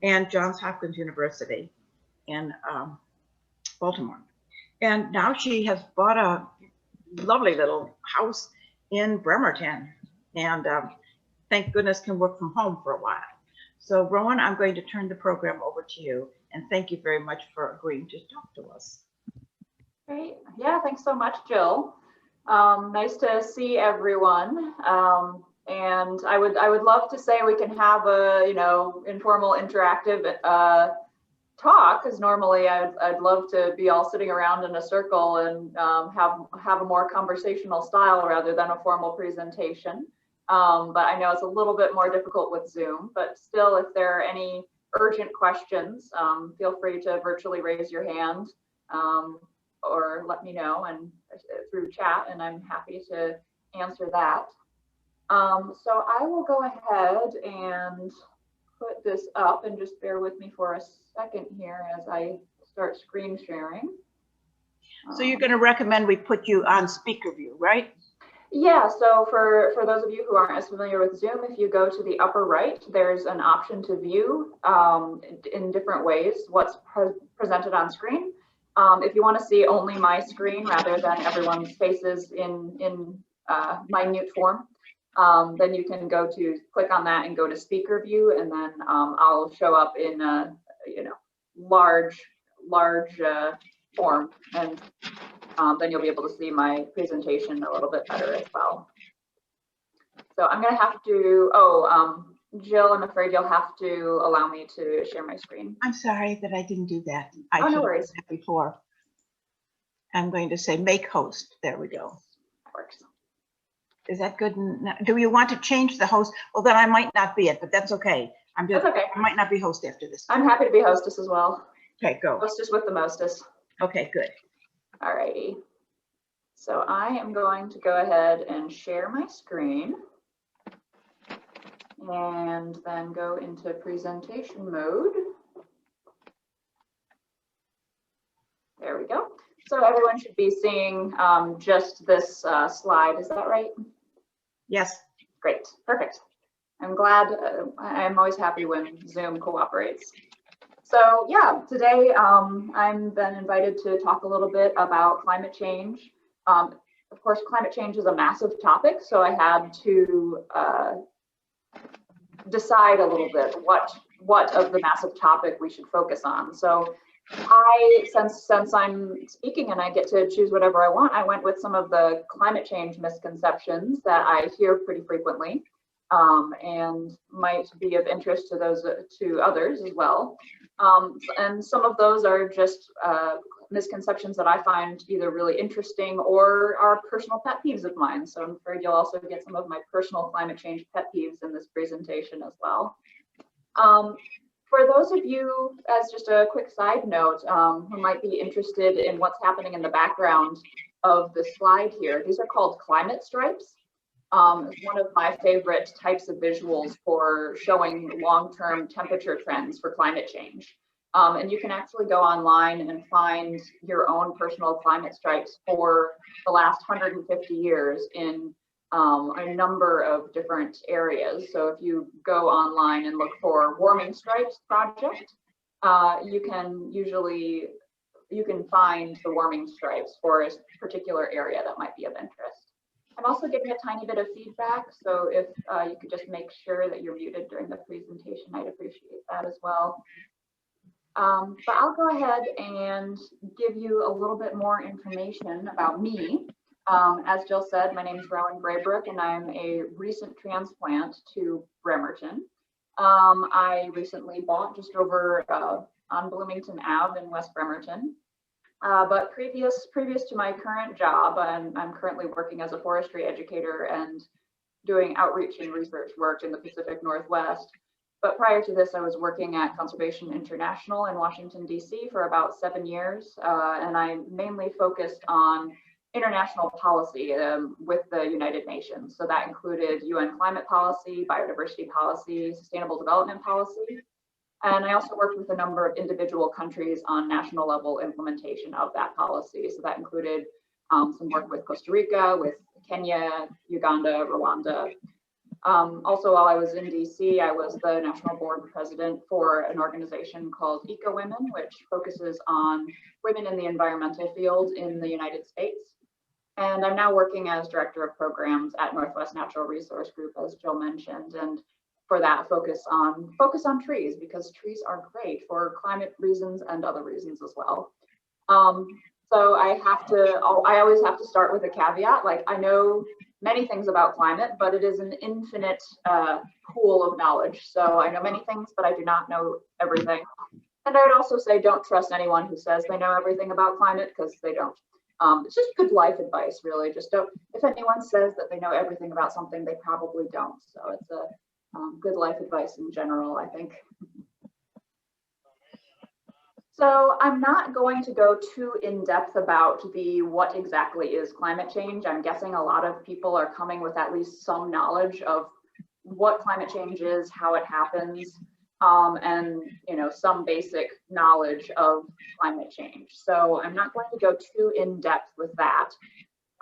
and Johns Hopkins University in Baltimore. And now she has bought a lovely little house in Bremerton, and thank goodness can work from home for a while. So Rowan, I'm going to turn the program over to you, and thank you very much for agreeing to talk to us. Great. Yeah, thanks so much, Jill. Nice to see everyone. And I would love to say we can have a informal interactive talk, because normally I'd love to be all sitting around in a circle and have a more conversational style rather than a formal presentation. But I know it's a little bit more difficult with Zoom, but still, if there are any urgent questions, feel free to virtually raise your hand or let me know and through chat, and I'm happy to answer that. So I will go ahead and put this up, and just bear with me for a second here as I start screen sharing. So you're going to recommend we put you on speaker view, right? Yeah, so for those of you who aren't as familiar with Zoom, if you go to the upper right, there's an option to view in different ways what's presented on screen. If you want to see only my screen rather than everyone's faces in minute form, then you can click on that and go to speaker view, and then I'll show up in a large form, and then you'll be able to see my presentation a little bit better as well. So I'm going to have to, Jill, I'm afraid you'll have to allow me to share my screen. I'm sorry that I didn't do that. No worries. Before. I'm going to say make host. There we go. That works. Is that good? Do you want to change the host? Well, then I might not be it, but that's okay. That's okay. I might not be host after this. I'm happy to be hostess as well. Okay, go. Hostess with the mostest. Okay, good. All righty. So I am going to go ahead and share my screen and then go into presentation mode. There we go. So everyone should be seeing just this slide. Is that right? Yes. Great. Perfect. I'm glad. I'm always happy when Zoom cooperates. So yeah, today I'm been invited to talk a little bit about climate change. Of course, climate change is a massive topic, so I had to decide a little bit what of the massive topic we should focus on. So since I'm speaking and I get to choose whatever I want, I went with some of the climate change misconceptions that I hear pretty frequently, and might be of interest to others as well. And some of those are just misconceptions that I find either really interesting or are personal pet peeves of mine. So I'm afraid you'll also get some of my personal climate change pet peeves in this presentation as well. For those of you, as just a quick side note, who might be interested in what's happening in the background of the slide here, these are called climate stripes. It's one of my favorite types of visuals for showing long-term temperature trends for climate change. And you can actually go online and find your own personal climate stripes for the last 150 years in a number of different areas. So if you go online and look for Warming Stripes Project, you can find the warming stripes for a particular area that might be of interest. I'm also getting a tiny bit of feedback, so if you could just make sure that you're muted during the presentation, I'd appreciate that as well. But I'll go ahead and give you a little bit more information about me. As Jill said, my name is Rowan Braybrook, and I'm a recent transplant to Bremerton. I recently bought just over on Bloomington Ave in West Bremerton. But previous to my current job, I'm currently working as a forestry educator and doing outreach and research work in the Pacific Northwest. But prior to this, I was working at Conservation International in Washington, D.C. for about 7 years, and I mainly focused on international policy with the United Nations. So that included UN climate policy, biodiversity policy, sustainable development policy. And I also worked with a number of individual countries on national level implementation of that policy. So that included some work with Costa Rica, with Kenya, Uganda, Rwanda, Also, while I was in DC, I was the national board president for an organization called Eco Women, which focuses on women in the environmental field in the United States. And I'm now working as director of programs at Northwest Natural Resource Group, as Jill mentioned. And for that, focus on trees, because trees are great for climate reasons and other reasons as well. So I always have to start with a caveat. Like, I know many things about climate, but it is an infinite pool of knowledge. So I know many things, but I do not know everything. And I would also say, don't trust anyone who says they know everything about climate, because they don't. It's just good life advice, really. Just don't, if anyone says that they know everything about something, they probably don't. So it's a good life advice in general, I think. So I'm not going to go too in depth about what exactly is climate change. I'm guessing a lot of people are coming with at least some knowledge of what climate change is, how it happens, and some basic knowledge of climate change. So I'm not going to go too in depth with that.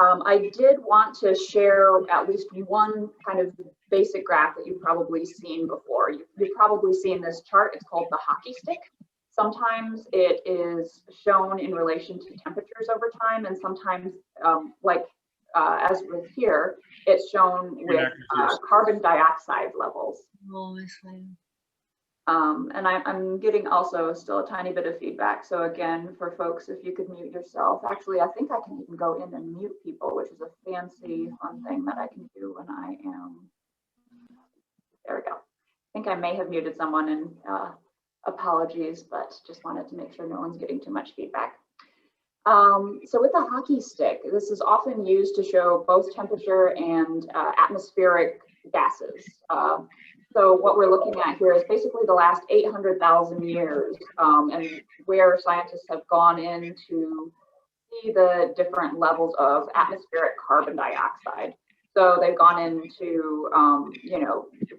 I did want to share at least one kind of basic graph that you've probably seen before. You've probably seen this chart. It's called the hockey stick. Sometimes it is shown in relation to temperatures over time, and sometimes, as with here, it's shown with carbon dioxide levels. Oh, I see. And I'm getting also still a tiny bit of feedback. So again, for folks, if you could mute yourself. Actually, I think I can even go in and mute people, which is a fancy fun thing that I can do when I am. There we go. I think I may have muted someone, and apologies, but just wanted to make sure no one's getting too much feedback. So with the hockey stick, this is often used to show both temperature and atmospheric gases. So what we're looking at here is basically the last 800,000 years, and where scientists have gone in to see the different levels of atmospheric carbon dioxide. So they've gone into,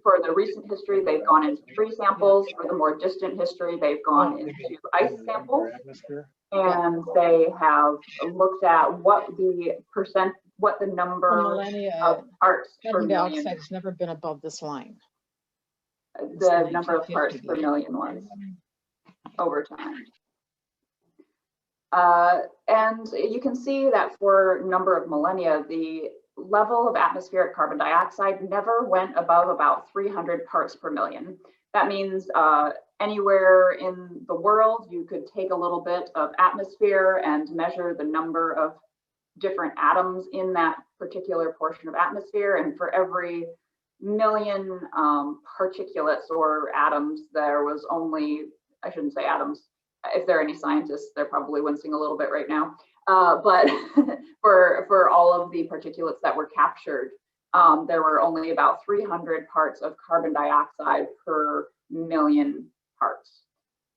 for the recent history, they've gone into tree samples. For the more distant history, they've gone into ice samples. And they have looked at what the number of parts per Carbon million. dioxide has never been above this line. The number of parts per million was over time. And you can see that for a number of millennia, the level of atmospheric carbon dioxide never went above about 300 parts per million. That means anywhere in the world, you could take a little bit of atmosphere and measure the number of different atoms in that particular portion of atmosphere. And for every million particulates or atoms, there was only, I shouldn't say atoms, if there are any scientists, they're probably wincing a little bit right now. But for all of the particulates that were captured, there were only about 300 parts of carbon dioxide per million parts.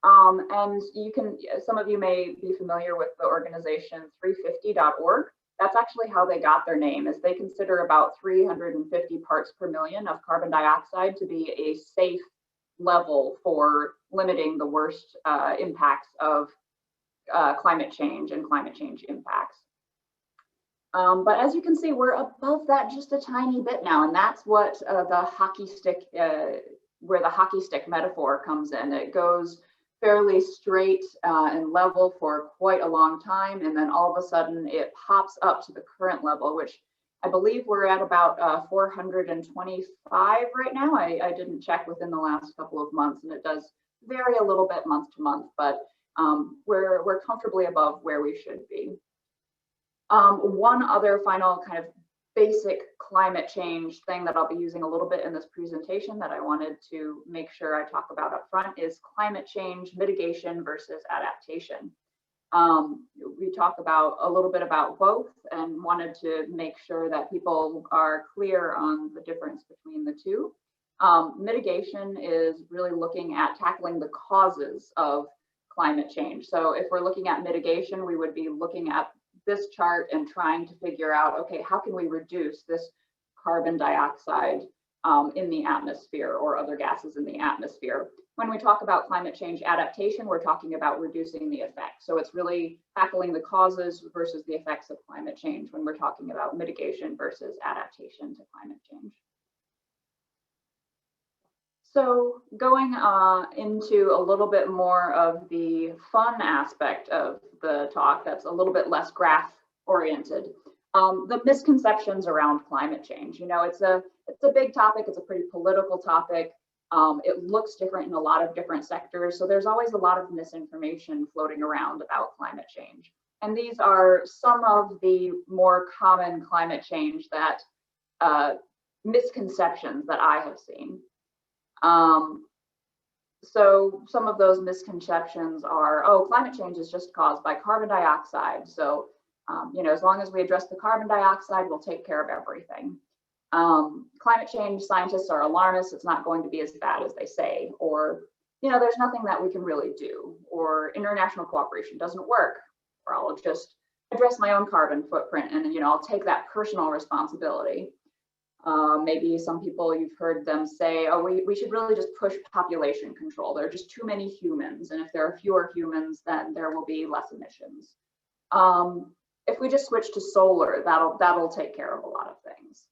And you can, some of you may be familiar with the organization 350.org. That's actually how they got their name, is they consider about 350 parts per million of carbon dioxide to be a safe level for limiting the worst impacts of climate change and climate change impacts. But as you can see, we're above that just a tiny bit now, and that's what the hockey stick, where the hockey stick metaphor comes in. It goes fairly straight and level for quite a long time, and then all of a sudden it pops up to the current level, which I believe we're at about 425 right now. I didn't check within the last couple of months, and it does vary a little bit month to month, but we're comfortably above where we should be. One other final kind of basic climate change thing that I'll be using a little bit in this presentation that I wanted to make sure I talk about up front is climate change mitigation versus adaptation. We talk about a little bit about both and wanted to make sure that people are clear on the difference between the two. Mitigation is really looking at tackling the causes of climate change. So if we're looking at mitigation, we would be looking at this chart and trying to figure out, okay, how can we reduce this carbon dioxide in the atmosphere or other gases in the atmosphere? When we talk about climate change adaptation, we're talking about reducing the effects. So it's really tackling the causes versus the effects of climate change when we're talking about mitigation versus adaptation to climate change. So going into a little bit more of the fun aspect of the talk that's a little bit less graph oriented, the misconceptions around climate change. You know, it's a big topic, it's a pretty political topic. It looks different in a lot of different sectors. So there's always a lot of misinformation floating around about climate change. And these are some of the more common climate change that misconceptions that I have seen. So some of those misconceptions are, oh, climate change is just caused by carbon dioxide. So, you know, as long as we address the carbon dioxide, we'll take care of everything. Climate change scientists are alarmists. It's not going to be as bad as they say, or, you know, there's nothing that we can really do, or international cooperation doesn't work, or I'll just address my own carbon footprint and, you know, I'll take that personal responsibility. Maybe some people, you've heard them say, oh, we should really just push population control. There are just too many humans. And if there are fewer humans, then there will be less emissions. If we just switch to solar, that'll take care of a lot of things.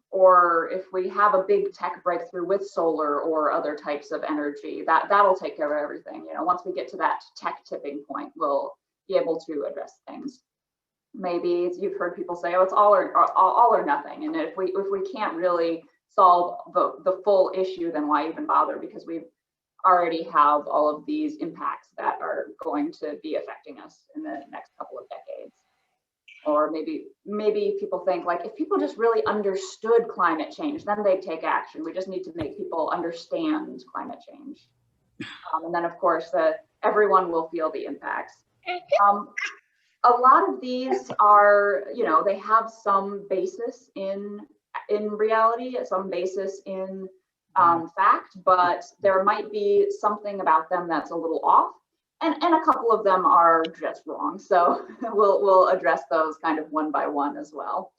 Or if we have a big tech breakthrough with solar or other types of energy, that'll take care of everything. You know, once we get to that tech tipping point, we'll be able to address things. Maybe you've heard people say, oh, it's all or nothing. And if we can't really solve the full issue, then why even bother? Because we already have all of these impacts that are going to be affecting us in the next couple of decades. Or maybe people think, like, if people just really understood climate change, then they'd take action. We just need to make people understand climate change. And then of course, everyone will feel the impacts. A lot of these are, you know, they have some basis in reality, some basis in fact, but there might be something about them that's a little off, and a couple of them are just wrong. So we'll address those kind of one by one as well.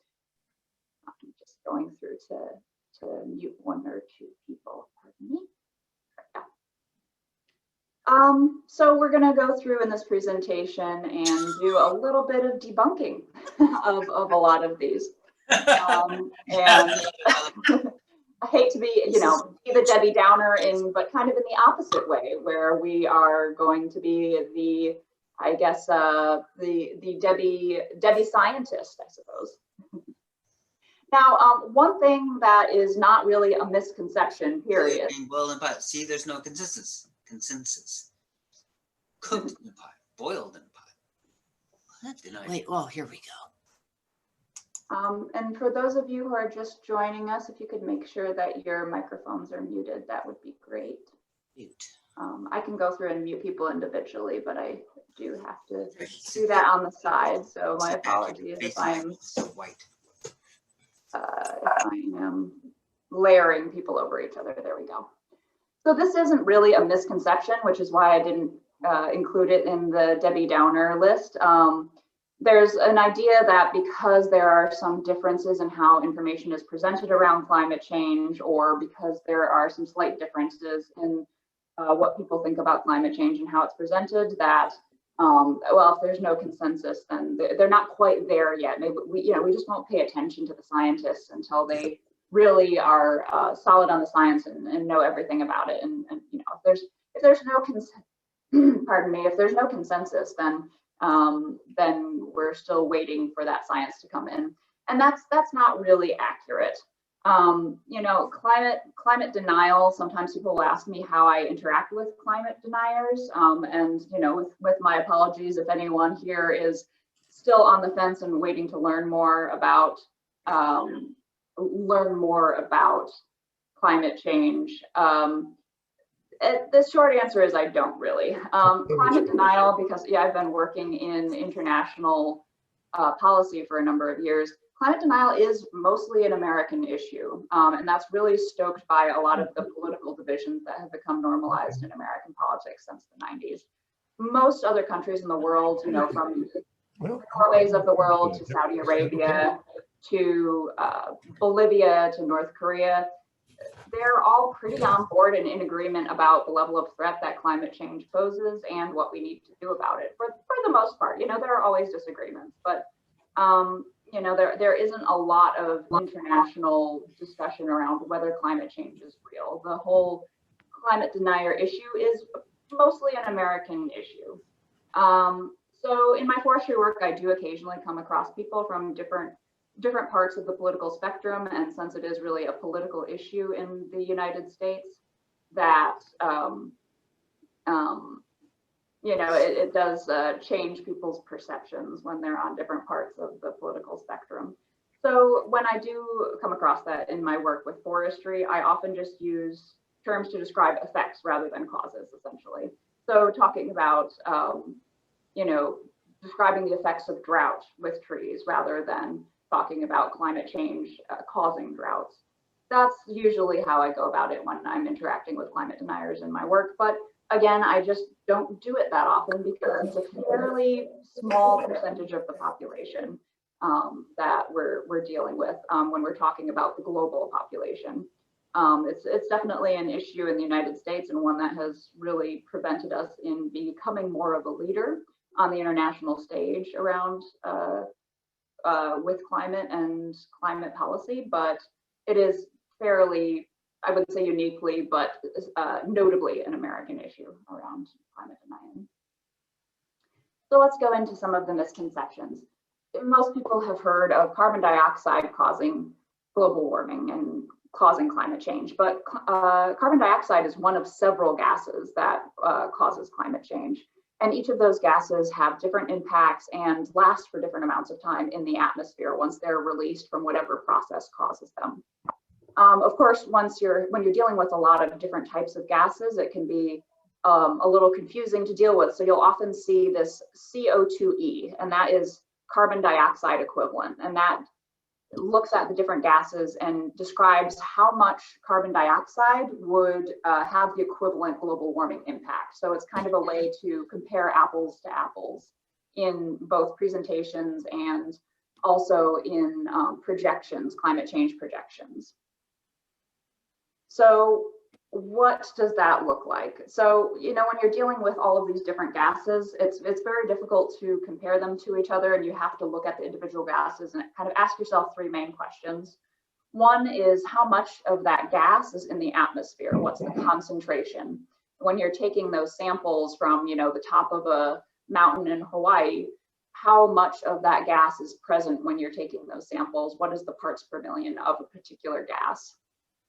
I'm just going through to mute one or two people. Pardon me. So we're going to go through in this presentation and do a little bit of debunking of a lot of these. And I hate to be, you know, be the Debbie Downer but kind of in the opposite way, where we are going to be the, I guess, the Debbie scientist, I suppose. Now, one thing that is not really a misconception, period. Boiled in pot. See, there's no consensus. Cooked in the pot, boiled in the pot. What? Wait, well, here we go. And for those of you who are just joining us, if you could make sure that your microphones are muted, that would be great. Mute. I can go through and mute people individually, but I do have to do that on the side. So my apologies if I am layering people over each other. There we go. So this isn't really a misconception, which is why I didn't include it in the Debbie Downer list. There's an idea that because there are some differences in how information is presented around climate change, or because there are some slight differences in what people think about climate change and how it's presented, that well, if there's no consensus, then they're not quite there yet. Maybe we just won't pay attention to the scientists until they really are solid on the science and know everything about it. And you know, if there's no pardon me, if there's no consensus, then we're still waiting for that science to come in, and that's not really accurate. You know, climate denial. Sometimes people will ask me how I interact with climate deniers, and you know, with my apologies if anyone here is still on the fence and waiting to learn more about climate change. The short answer is I don't really. Climate denial, because I've been working in international policy for a number of years. Climate denial is mostly an American issue, and that's really stoked by a lot of the political divisions that have become normalized in American politics since the 90s. Most other countries in the world, you know, from Norways of the world to Saudi Arabia to Bolivia to North Korea, they're all pretty on board and in agreement about the level of threat that climate change poses and what we need to do about it. For the most part, you know, there are always disagreements, but you know, there isn't a lot of international discussion around whether climate change is real. The whole climate denier issue is mostly an American issue. So in my forestry work, I do occasionally come across people from different parts of the political spectrum, and since it is really a political issue in the United States, that you know, it does change people's perceptions when they're on different parts of the political spectrum. So when I do come across that in my work with forestry, I often just use terms to describe effects rather than causes, essentially. So talking about, you know, describing the effects of drought with trees rather than talking about climate change causing droughts. That's usually how I go about it when I'm interacting with climate deniers in my work. But again, I just don't do it that often because it's a fairly small percentage of the population that we're dealing with when we're talking about the global population. It's definitely an issue in the United States, and one that has really prevented us in becoming more of a leader on the international stage around with climate and climate policy. But it is fairly, I would say uniquely, but notably an American issue around climate denying. So let's go into some of the misconceptions. Most people have heard of carbon dioxide causing global warming and causing climate change, but carbon dioxide is one of several gases that causes climate change. And each of those gases have different impacts and last for different amounts of time in the atmosphere once they're released from whatever process causes them. Of course, when you're dealing with a lot of different types of gases, it can be a little confusing to deal with. So you'll often see this CO2e, and that is carbon dioxide equivalent. And that looks at the different gases and describes how much carbon dioxide would have the equivalent global warming impact. So it's kind of a way to compare apples to apples in both presentations and also in projections, climate change projections. So what does that look like? So, you know, when you're dealing with all of these different gases, it's very difficult to compare them to each other, and you have to look at the individual gases and kind of ask yourself three main questions. One is, how much of that gas is in the atmosphere? What's the concentration? When you're taking those samples from, you know, the top of a mountain in Hawaii, how much of that gas is present when you're taking those samples? What is the parts per million of a particular gas?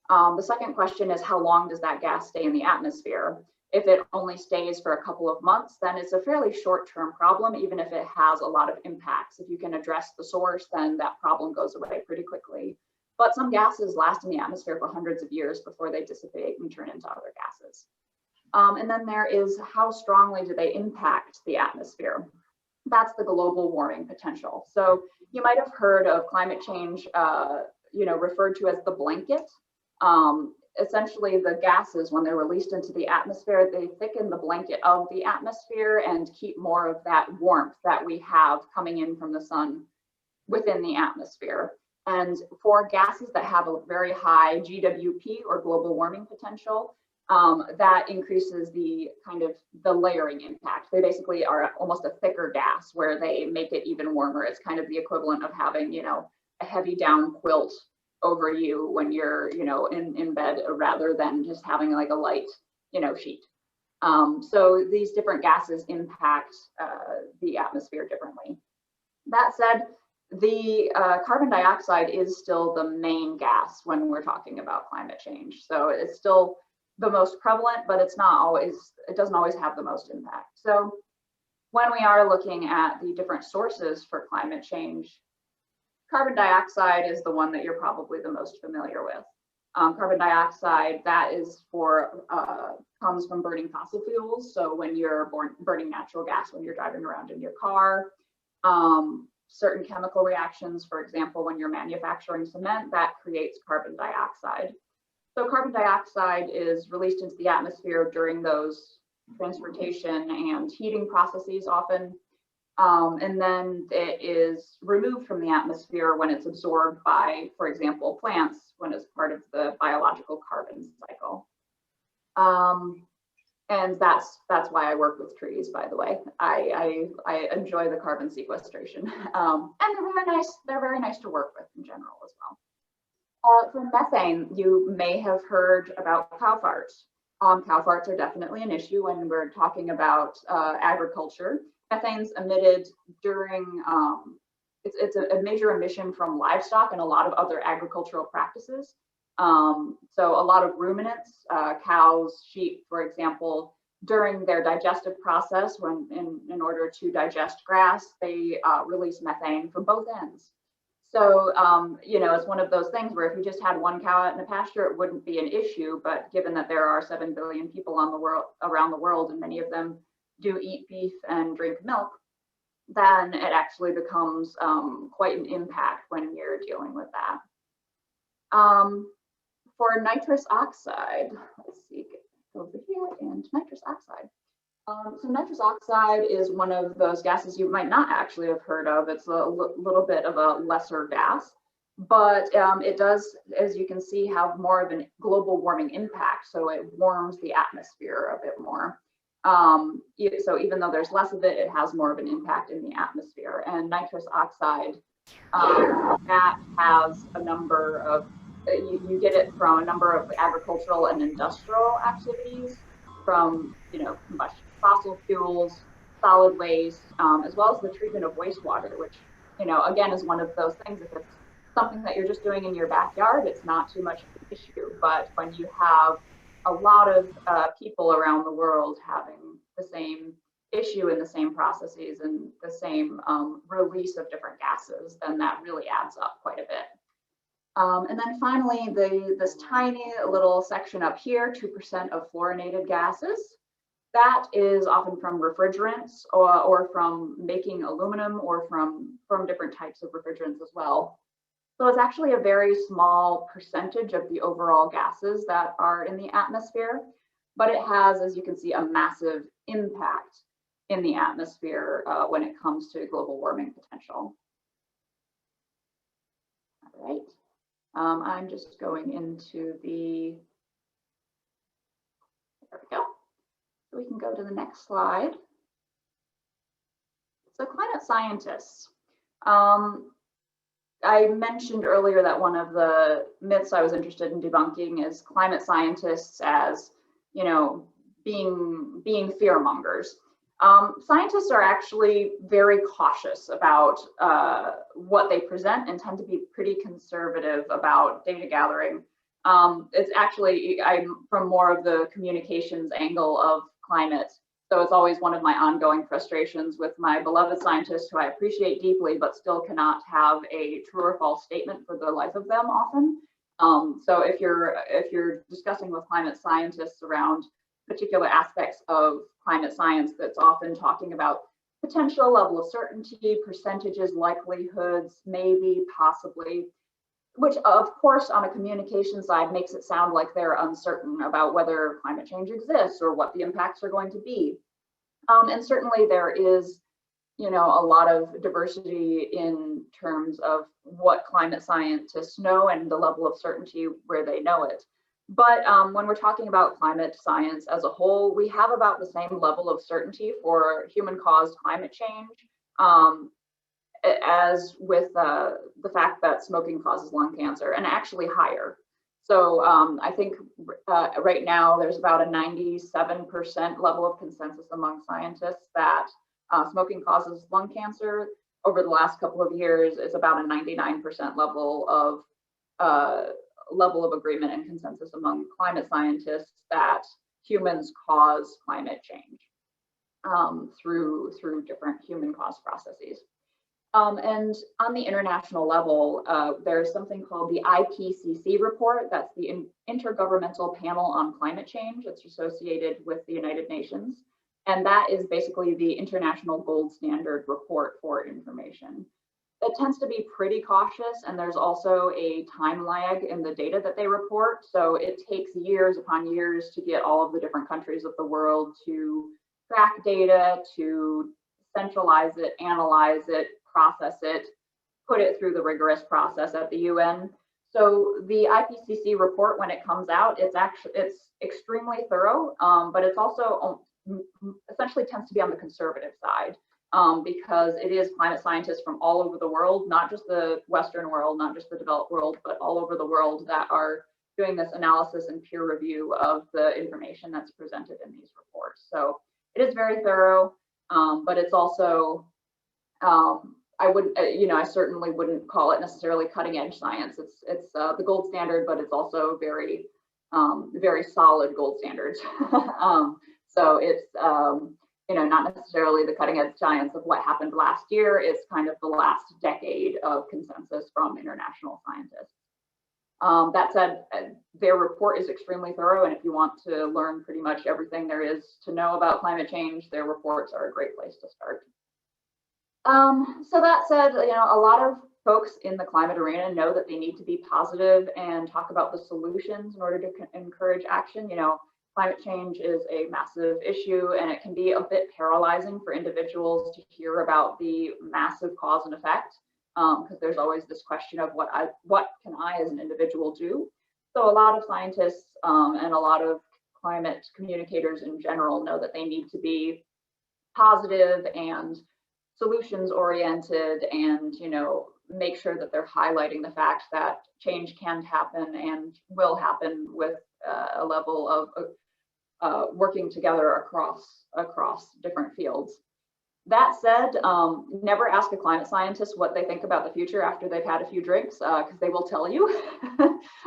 The second question is, how long does that gas stay in the atmosphere? If it only stays for a couple of months, then it's a fairly short-term problem, even if it has a lot of impacts. If you can address the source, then that problem goes away pretty quickly. But some gases last in the atmosphere for hundreds of years before they dissipate and turn into other gases. And then there is, how strongly do they impact the atmosphere? That's the global warming potential. So you might have heard of climate change, you know, referred to as the blanket. Essentially, the gases, when they're released into the atmosphere, they thicken the blanket of the atmosphere and keep more of that warmth that we have coming in from the sun within the atmosphere. And for gases that have a very high GWP, or global warming potential, that increases the kind of the layering impact. They basically are almost a thicker gas where they make it even warmer. It's kind of the equivalent of having, you know, a heavy down quilt over you when you're, you know, in bed, rather than just having like a light, you know, sheet. So these different gases impact the atmosphere differently. That said, the carbon dioxide is still the main gas when we're talking about climate change. So it's still the most prevalent, but it's not always, it doesn't always have the most impact. So when we are looking at the different sources for climate change, carbon dioxide is the one that you're probably the most familiar with. Carbon dioxide, that is for, comes from burning fossil fuels. So when you're burning natural gas when you're driving around in your car, certain chemical reactions, for example, when you're manufacturing cement, that creates carbon dioxide. So carbon dioxide is released into the atmosphere during those transportation and heating processes often. And then it is removed from the atmosphere when it's absorbed by, for example, plants, when it's part of the biological carbon cycle. And that's why I work with trees, by the way. I enjoy the carbon sequestration. And they're very nice. They're very nice to work with in general as well. For methane, you may have heard about cow farts. Cow farts are definitely an issue when we're talking about agriculture. Methane's emitted during, it's a major emission from livestock and a lot of other agricultural practices. So a lot of ruminants, cows, sheep, for example, during their digestive process, when in order to digest grass, they release methane from both ends. So, you know, it's one of those things where if you just had one cow out in a pasture, it wouldn't be an issue. But given that there are 7 billion people around the world, and many of them do eat beef and drink milk, then it actually becomes quite an impact when you're dealing with that. For nitrous oxide, let's see, get over here and nitrous oxide. So nitrous oxide is one of those gases you might not actually have heard of. It's a little bit of a lesser gas, but it does, as you can see, have more of a global warming impact. So it warms the atmosphere a bit more. So even though there's less of it, it has more of an impact in the atmosphere. And nitrous oxide, that has a number of, you get it from a number of agricultural and industrial activities, from, you know, combustion, fossil fuels, solid waste, as well as the treatment of wastewater, which, you know, again, is one of those things. If it's something that you're just doing in your backyard, it's not too much of an issue. But when you have a lot of people around the world having the same issue in the same processes and the same release of different gases, then that really adds up quite a bit. And then finally, this tiny little section up here, 2% of fluorinated gases. That is often from refrigerants or from making aluminum, or from different types of refrigerants as well. So it's actually a very small percentage of the overall gases that are in the atmosphere, but it has, as you can see, a massive impact in the atmosphere when it comes to global warming potential. All right. I'm just going into the, there we go. So we can go to the next slide. So climate scientists. I mentioned earlier that one of the myths I was interested in debunking is climate scientists as, you know, being fear mongers. Scientists are actually very cautious about what they present and tend to be pretty conservative about data gathering. It's actually, I'm from more of the communications angle of climate. So it's always one of my ongoing frustrations with my beloved scientists, who I appreciate deeply, but still cannot have a true or false statement for the life of them often. So if you're discussing with climate scientists around particular aspects of climate science, that's often talking about potential level of certainty, percentages, likelihoods, maybe, possibly, which of course on a communication side makes it sound like they're uncertain about whether climate change exists or what the impacts are going to be. And certainly there is, you know, a lot of diversity in terms of what climate scientists know and the level of certainty where they know it. But when we're talking about climate science as a whole, we have about the same level of certainty for human-caused climate change as with the fact that smoking causes lung cancer, and actually higher. So I think right now there's about a 97% level of consensus among scientists that smoking causes lung cancer. Over the last couple of years, it's about a 99% level of agreement and consensus among climate scientists that humans cause climate change through different human-caused processes. And on the international level, there's something called the IPCC report. That's the Intergovernmental Panel on Climate Change. It's associated with the United Nations. And that is basically the international gold standard report for information. It tends to be pretty cautious, and there's also a time lag in the data that they report. So it takes years upon years to get all of the different countries of the world to track data, to centralize it, analyze it, process it, put it through the rigorous process at the UN. So the IPCC report, when it comes out, it's extremely thorough, but it's also essentially tends to be on the conservative side, because it is climate scientists from all over the world, not just the Western world, not just the developed world, but all over the world that are doing this analysis and peer review of the information that's presented in these reports. So it is very thorough, but it's also, I wouldn't, I certainly wouldn't call it necessarily cutting edge science. It's the gold standard, but it's also very, very solid gold standards. So it's, not necessarily the cutting edge science of what happened last year. It's kind of the last decade of consensus from international scientists. That said, their report is extremely thorough, and if you want to learn pretty much everything there is to know about climate change, their reports are a great place to start. So that said, a lot of folks in the climate arena know that they need to be positive and talk about the solutions in order to encourage action. Climate change is a massive issue, and it can be a bit paralyzing for individuals to hear about the massive cause and effect, because there's always this question of what can I as an individual do. So a lot of scientists and a lot of climate communicators in general know that they need to be positive and solutions oriented, and make sure that they're highlighting the fact that change can happen and will happen with a level of working together across different fields. That said, never ask a climate scientist what they think about the future after they've had a few drinks, because they will tell you.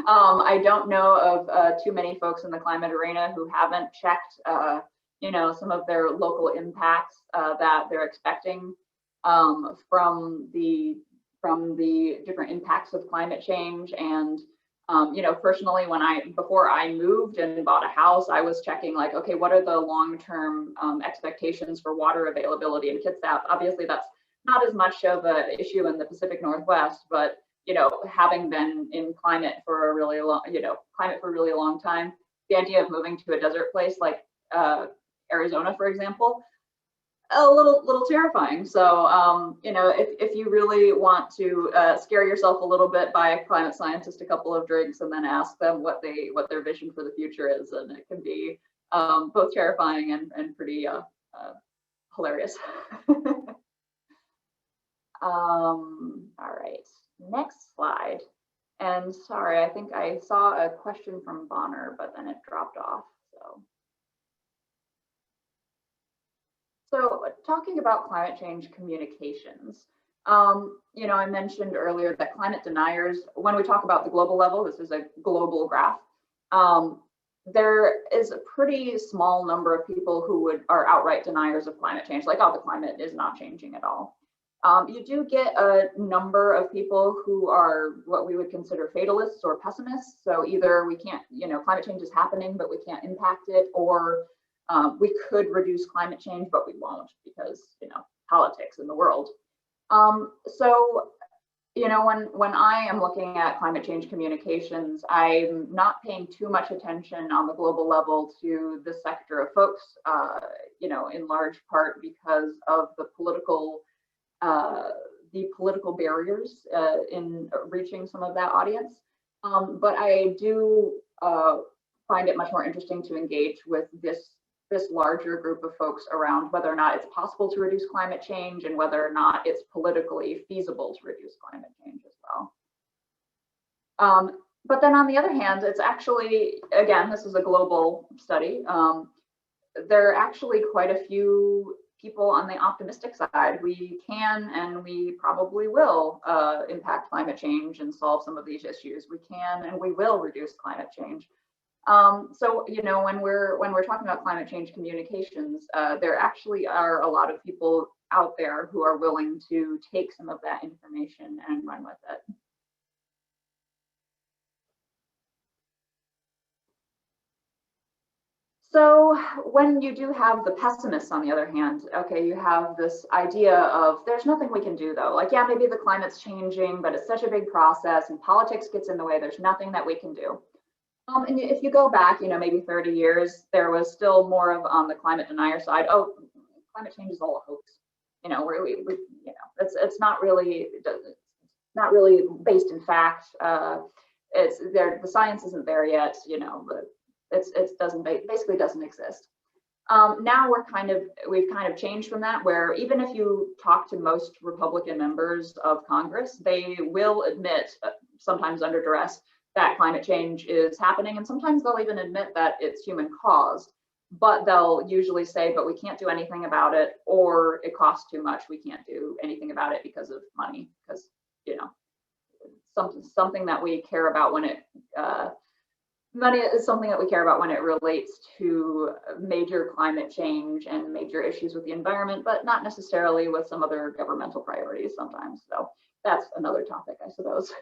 I don't know of too many folks in the climate arena who haven't checked some of their local impacts that they're expecting from the different impacts of climate change. And personally, before I moved and bought a house, I was checking like, okay, what are the long-term expectations for water availability in Kitsap? Obviously, that's not as much of an issue in the Pacific Northwest, but having been in climate for a really long time, the idea of moving to a desert place like Arizona, for example, a little terrifying. So if you really want to scare yourself a little bit, buy a climate scientist a couple of drinks and then ask them what their vision for the future is, and it can be both terrifying and pretty hilarious. All right, next slide. And sorry, I think I saw a question from Bonner, but then it dropped off. So talking about climate change communications, I mentioned earlier that climate deniers, when we talk about the global level, this is a global graph, there is a pretty small number of people who are outright deniers of climate change, like, oh, the climate is not changing at all. You do get a number of people who are what we would consider fatalists or pessimists. So either we can't, climate change is happening, but we can't impact it, or we could reduce climate change, but we won't because, politics in the world. So, when I am looking at climate change communications, I'm not paying too much attention on the global level to this sector of folks, in large part because of the political barriers in reaching some of that audience. But I do find it much more interesting to engage with this larger group of folks around whether or not it's possible to reduce climate change and whether or not it's politically feasible to reduce climate change as well. But then on the other hand, it's actually, again, this is a global study. There are actually quite a few people on the optimistic side. We can and we probably will impact climate change and solve some of these issues. We can and we will reduce climate change. So, when we're talking about climate change communications, there actually are a lot of people out there who are willing to take some of that information and run with it. So when you do have the pessimists, on the other hand, okay, you have this idea of there's nothing we can do though. Like, yeah, maybe the climate's changing, but it's such a big process and politics gets in the way. There's nothing that we can do. And if you go back, maybe 30 years, there was still more of on the climate denier side. Oh, climate change is all a hoax. It's not really based in fact. it's there, the science isn't there yet, you know, but basically doesn't exist. Now we've kind of changed from that, where even if you talk to most Republican members of Congress, they will admit, sometimes under duress, that climate change is happening, and sometimes they'll even admit that it's human caused, but they'll usually say, but we can't do anything about it, or it costs too much, we can't do anything about it because of money, because, you know, something that we care about when it money is something that we care about when it relates to major climate change and major issues with the environment, but not necessarily with some other governmental priorities sometimes. So that's another topic, I suppose.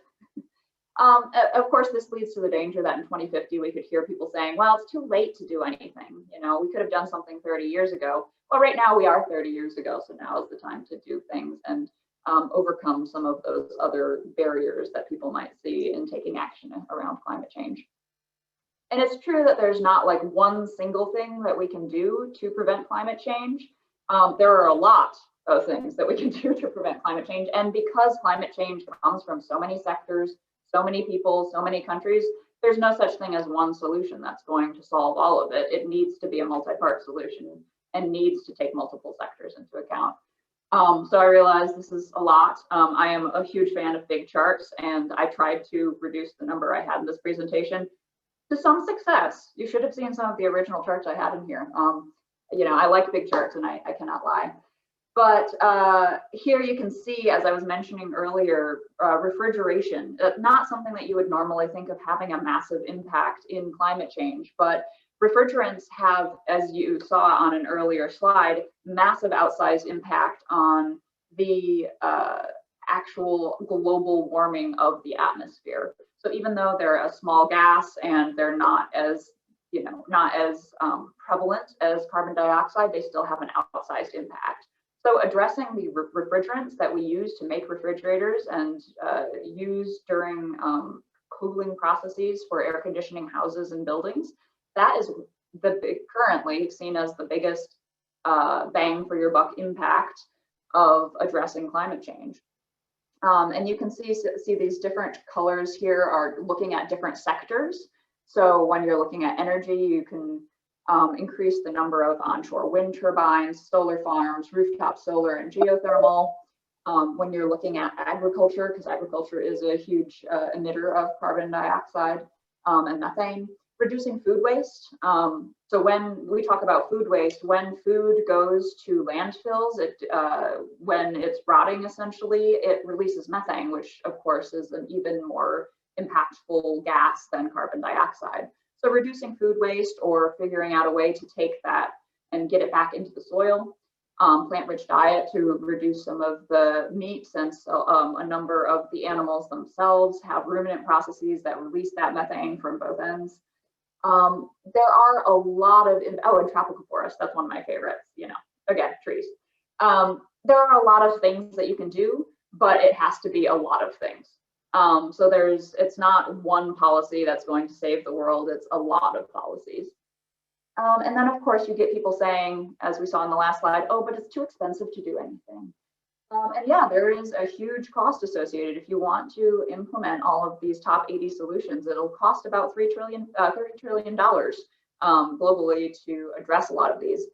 Of course, this leads to the danger that in 2050, we could hear people saying, well, it's too late to do anything. You know, we could have done something 30 years ago. Well, right now we are 30 years ago. So now is the time to do things and overcome some of those other barriers that people might see in taking action around climate change. And it's true that there's not like one single thing that we can do to prevent climate change. There are a lot of things that we can do to prevent climate change. And because climate change comes from so many sectors, so many people, so many countries, there's no such thing as one solution that's going to solve all of it. It needs to be a multi-part solution and needs to take multiple sectors into account. So I realize this is a lot. I am a huge fan of big charts, and I tried to reduce the number I had in this presentation to some success. You should have seen some of the original charts I had in here. You know, I like big charts, and I cannot lie. But here you can see, as I was mentioning earlier, refrigeration, not something that you would normally think of having a massive impact in climate change, but refrigerants have, as you saw on an earlier slide, massive outsized impact on the actual global warming of the atmosphere. So even though they're a small gas and they're not as, you know, not as prevalent as carbon dioxide, they still have an outsized impact. So addressing the refrigerants that we use to make refrigerators and use during cooling processes for air conditioning houses and buildings, that is currently seen as the biggest bang for your buck impact of addressing climate change. And you can see these different colors here are looking at different sectors. So when you're looking at energy, you can increase the number of onshore wind turbines, solar farms, rooftop solar, and geothermal. When you're looking at agriculture, because agriculture is a huge emitter of carbon dioxide and methane, reducing food waste. So when we talk about food waste, when food goes to landfills, when it's rotting, essentially, it releases methane, which of course is an even more impactful gas than carbon dioxide. So reducing food waste or figuring out a way to take that and get it back into the soil, plant-rich diet to reduce some of the meat, since a number of the animals themselves have ruminant processes that release that methane from both ends. There are a lot of, and tropical forest, that's one of my favorites, you know, again, trees. There are a lot of things that you can do, but it has to be a lot of things. So it's not one policy that's going to save the world, it's a lot of policies. And then of course you get people saying, as we saw in the last slide, oh, but it's too expensive to do anything. And yeah, there is a huge cost associated. If you want to implement all of these top 80 solutions, it'll cost about $30 trillion globally to address a lot of these,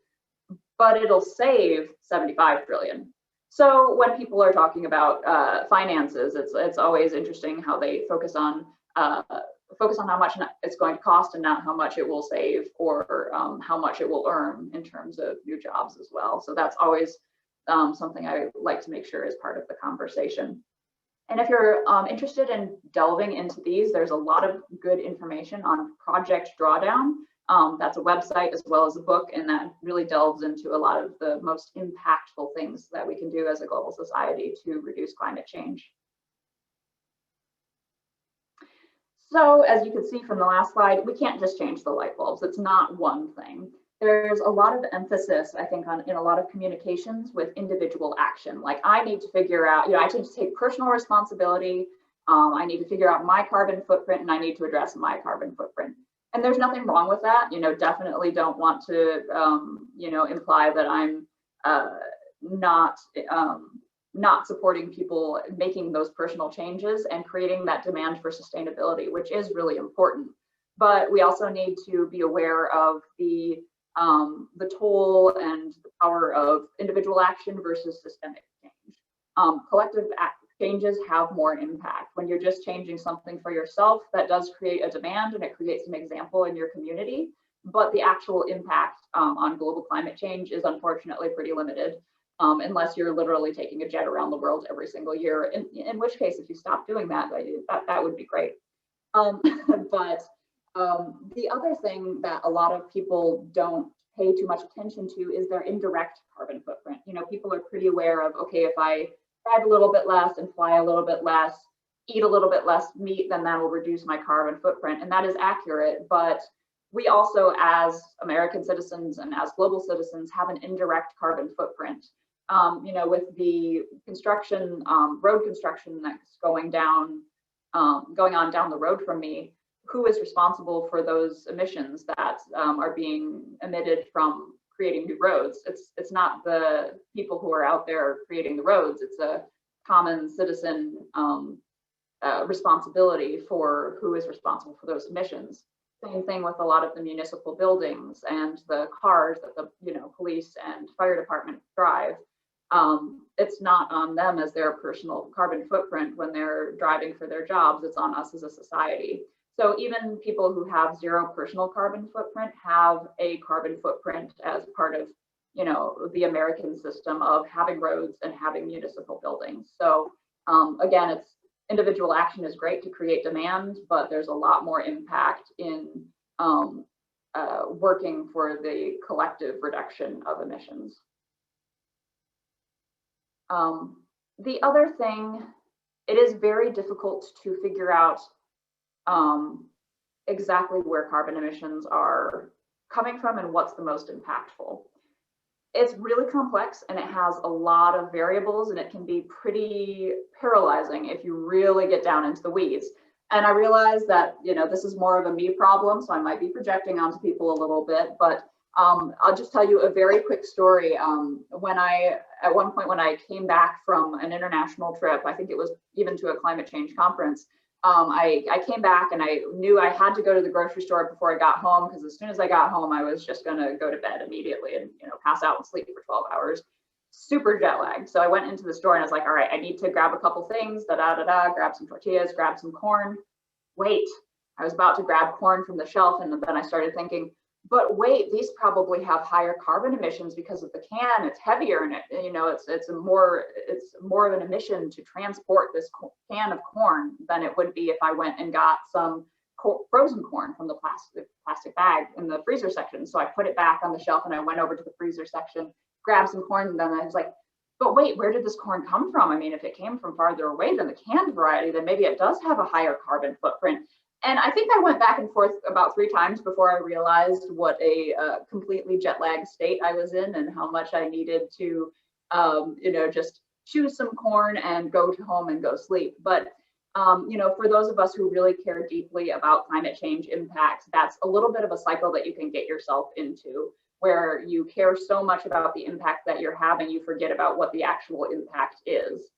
but it'll save 75 trillion. So when people are talking about finances, it's always interesting how they focus on how much it's going to cost and not how much it will save, or how much it will earn in terms of new jobs as well. So that's always something I like to make sure is part of the conversation. And if you're interested in delving into these, there's a lot of good information on Project Drawdown. That's a website as well as a book, and that really delves into a lot of the most impactful things that we can do as a global society to reduce climate change. So as you can see from the last slide, we can't just change the light bulbs. It's not one thing. There's a lot of emphasis, I think, in a lot of communications with individual action. Like, I need to figure out, you know, I need to take personal responsibility. I need to figure out my carbon footprint, and I need to address my carbon footprint. And there's nothing wrong with that. You know, definitely don't want to, you know, imply that I'm not not supporting people making those personal changes and creating that demand for sustainability, which is really important. But we also need to be aware of the toll and the power of individual action versus systemic change. Collective changes have more impact. When you're just changing something for yourself, that does create a demand and it creates an example in your community, but the actual impact on global climate change is unfortunately pretty limited, unless you're literally taking a jet around the world every single year, in which case, if you stop doing that, that would be great. But the other thing that a lot of people don't pay too much attention to is their indirect carbon footprint. You know, people are pretty aware of, okay, if I drive a little bit less and fly a little bit less, eat a little bit less meat, then that will reduce my carbon footprint. And that is accurate, but we also, as American citizens and as global citizens, have an indirect carbon footprint. You know, with the construction, road construction that's going on down the road from me, who is responsible for those emissions that are being emitted from creating new roads? It's not the people who are out there creating the roads. It's a common citizen responsibility for who is responsible for those emissions. Same thing with a lot of the municipal buildings and the cars that the police and fire department drive. It's not on them as their personal carbon footprint when they're driving for their jobs. It's on us as a society. So even people who have zero personal carbon footprint have a carbon footprint as part of, the American system of having roads and having municipal buildings. So again, it's individual action is great to create demand, but there's a lot more impact in working for the collective reduction of emissions. The other thing, it is very difficult to figure out exactly where carbon emissions are coming from and what's the most impactful. It's really complex and it has a lot of variables and it can be pretty paralyzing if you really get down into the weeds. And I realize that, this is more of a me problem, so I might be projecting onto people a little bit, but I'll just tell you a very quick story. At one point when I came back from an international trip, I think it was even to a climate change conference, I came back and I knew I had to go to the grocery store before I got home, because as soon as I got home, I was just going to go to bed immediately and pass out and sleep for 12 hours. Super jet lagged. So I went into the store and I was like, all right, I need to grab a couple things, grab some tortillas, grab some corn. Wait, I was about to grab corn from the shelf, and then I started thinking, but wait, these probably have higher carbon emissions because of the can. It's heavier, and it's more of an emission to transport this can of corn than it would be if I went and got some frozen corn from the plastic bag in the freezer section. So I put it back on the shelf and I went over to the freezer section, grabbed some corn, and then I was like, but wait, where did this corn come from? I mean, if it came from farther away than the canned variety, then maybe it does have a higher carbon footprint. And I think I went back and forth about 3 times before I realized what a completely jet lagged state I was in and how much I needed to, just choose some corn and go to home and go sleep. But, for those of us who really care deeply about climate change impacts, that's a little bit of a cycle that you can get yourself into, where you care so much about the impact that you're having, you forget about what the actual impact is.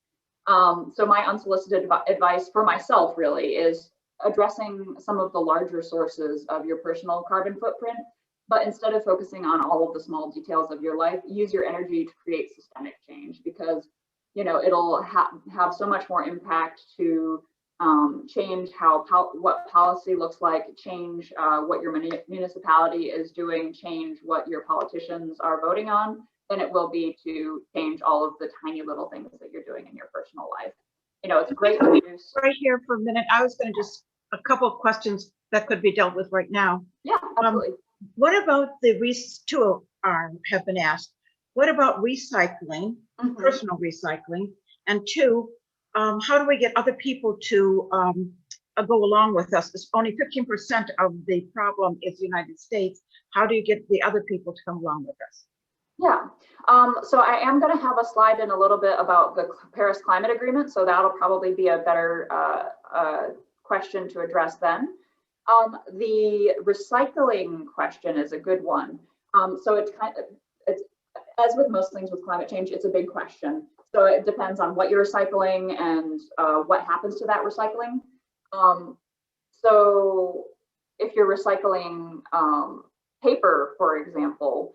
So my unsolicited advice for myself really is addressing some of the larger sources of your personal carbon footprint, but instead of focusing on all of the small details of your life, use your energy to create systemic change, because it'll have so much more impact to change what policy looks like, change what your municipality is doing, change what your politicians are voting on, than it will be to change all of the tiny little things that you're doing in your personal life. It's great to use. Right here for a minute. I was going to just a couple of questions that could be dealt with right now. Yeah, absolutely. What about two have been asked? What about recycling, personal recycling? And 2, how do we get other people to go along with us? It's only 15% of the problem is the United States. How do you get the other people to come along with us? Yeah, so I am going to have a slide in a little bit about the Paris Climate Agreement, so that'll probably be a better question to address then. The recycling question is a good one. So it's as with most things with climate change, it's a big question. So it depends on what you're recycling and what happens to that recycling. So if you're recycling paper, for example,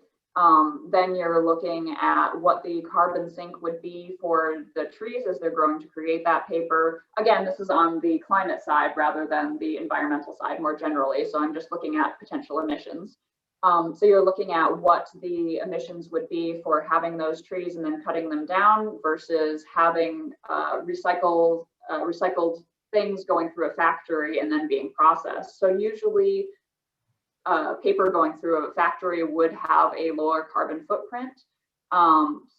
then you're looking at what the carbon sink would be for the trees as they're growing to create that paper. Again, this is on the climate side rather than the environmental side more generally. So I'm just looking at potential emissions. So you're looking at what the emissions would be for having those trees and then cutting them down versus having recycled things going through a factory and then being processed. So usually paper going through a factory would have a lower carbon footprint.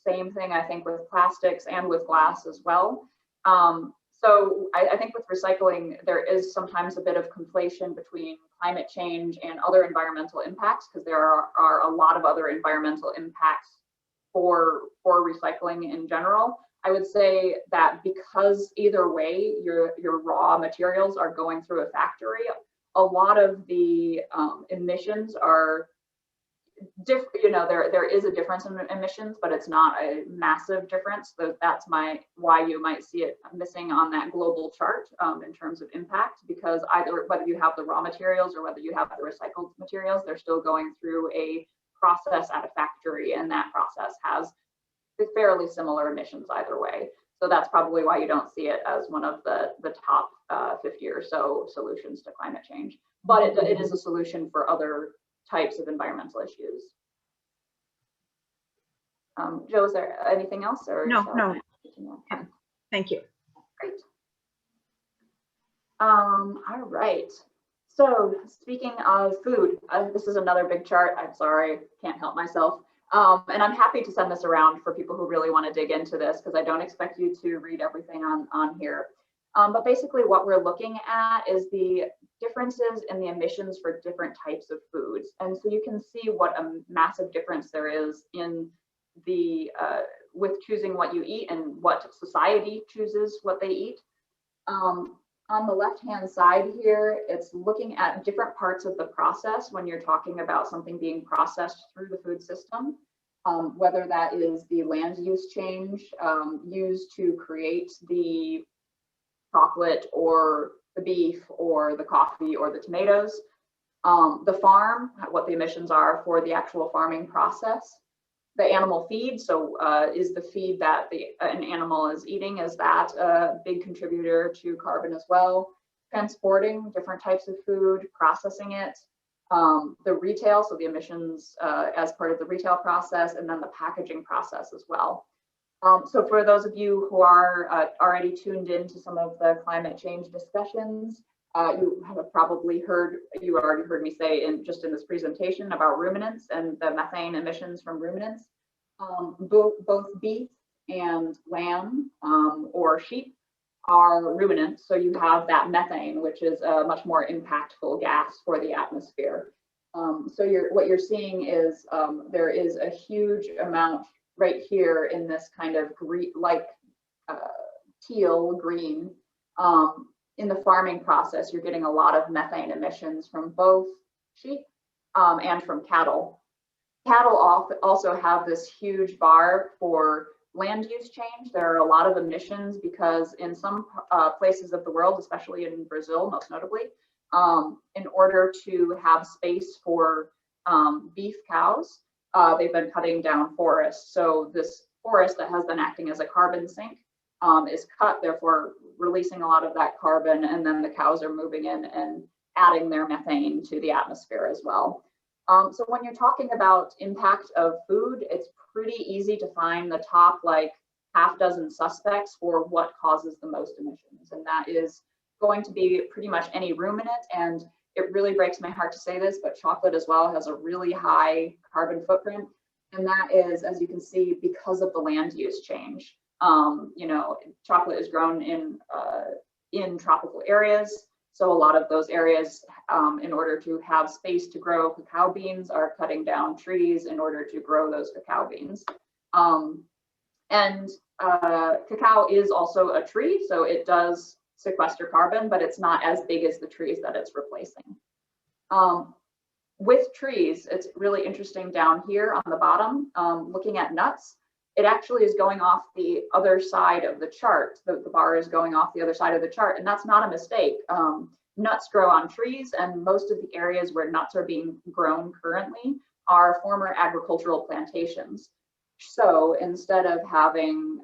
Same thing, I think, with plastics and with glass as well. So I think with recycling, there is sometimes a bit of conflation between climate change and other environmental impacts, because there are a lot of other environmental impacts for recycling in general. I would say that because either way, your raw materials are going through a factory, a lot of the emissions are different. You know, there is a difference in emissions, but it's not a massive difference. So that's why you might see it missing on that global chart in terms of impact, because either whether you have the raw materials or whether you have the recycled materials, they're still going through a process at a factory, and that process has fairly similar emissions either way. So that's probably why you don't see it as one of the top 50 or so solutions to climate change. But it is a solution for other types of environmental issues. Joe, is there anything else? Or no. Thank you. Great. All right. So speaking of food, this is another big chart. I'm sorry, can't help myself. And I'm happy to send this around for people who really want to dig into this, because I don't expect you to read everything on here. But basically what we're looking at is the differences in the emissions for different types of foods. And so you can see what a massive difference there is in the with choosing what you eat and what society chooses what they eat. On the left-hand side here, it's looking at different parts of the process when you're talking about something being processed through the food system, whether that is the land use change used to create the chocolate or the beef or the coffee or the tomatoes, the farm, what the emissions are for the actual farming process, the animal feed. So is the feed that an animal is eating, is that a big contributor to carbon as well? Transporting different types of food, processing it, the retail, so the emissions as part of the retail process, and then the packaging process as well. So for those of you who are already tuned into some of the climate change discussions, you have probably you already heard me say just in this presentation about ruminants and the methane emissions from ruminants. Both beef and lamb or sheep are ruminants, so you have that methane, which is a much more impactful gas for the atmosphere. So what you're seeing is there is a huge amount right here in this kind of green, like teal green. In the farming process, you're getting a lot of methane emissions from both sheep and from cattle. Cattle also have this huge bar for land use change. There are a lot of emissions because in some places of the world, especially in Brazil, most notably, in order to have space for beef cows, they've been cutting down forests. So this forest that has been acting as a carbon sink is cut, therefore releasing a lot of that carbon, and then the cows are moving in and adding their methane to the atmosphere as well. So when you're talking about impact of food, it's pretty easy to find the top like half dozen suspects for what causes the most emissions, and that is going to be pretty much any ruminant. And it really breaks my heart to say this, but chocolate as well has a really high carbon footprint, and that is, as you can see, because of the land use change. You know, chocolate is grown in tropical areas. So a lot of those areas, in order to have space to grow cacao beans, are cutting down trees in order to grow those cacao beans. And cacao is also a tree, so it does sequester carbon, but it's not as big as the trees that it's replacing. With trees, it's really interesting down here on the bottom, looking at nuts. it actually is going off the other side of the chart. The bar is going off the other side of the chart, and that's not a mistake. Nuts grow on trees, and most of the areas where nuts are being grown currently are former agricultural plantations. So instead of having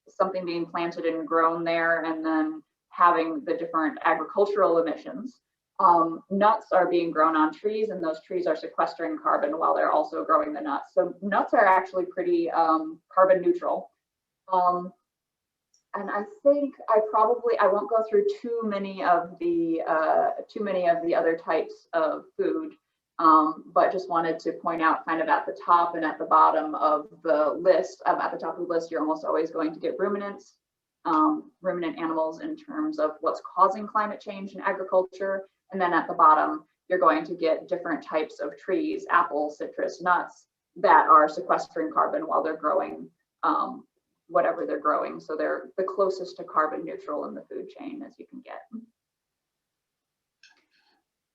something being planted and grown there and then having the different agricultural emissions, nuts are being grown on trees, and those trees are sequestering carbon while they're also growing the nuts. So nuts are actually pretty carbon neutral. And I think I won't go through too many of the other types of food, but just wanted to point out kind of at the top and at the bottom of the list. At the top of the list, you're almost always going to get ruminants, ruminant animals in terms of what's causing climate change in agriculture. And then at the bottom, you're going to get different types of trees, apples, citrus, nuts, that are sequestering carbon while they're growing whatever they're growing. So they're the closest to carbon neutral in the food chain as you can get.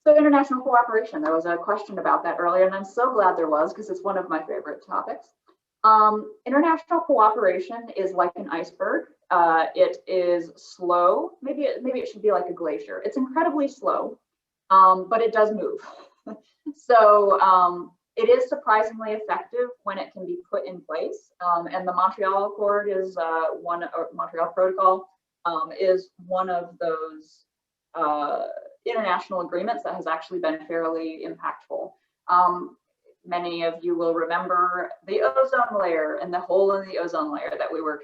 So international cooperation, there was a question about that earlier, and I'm so glad there was, because it's one of my favorite topics. International cooperation is like an iceberg. It is slow. Maybe it should be like a glacier. It's incredibly slow, but it does move. So it is surprisingly effective when it can be put in place. And the Montreal Accord is Montreal Protocol is one of those international agreements that has actually been fairly impactful. Many of you will remember the ozone layer and the hole in the ozone layer that we were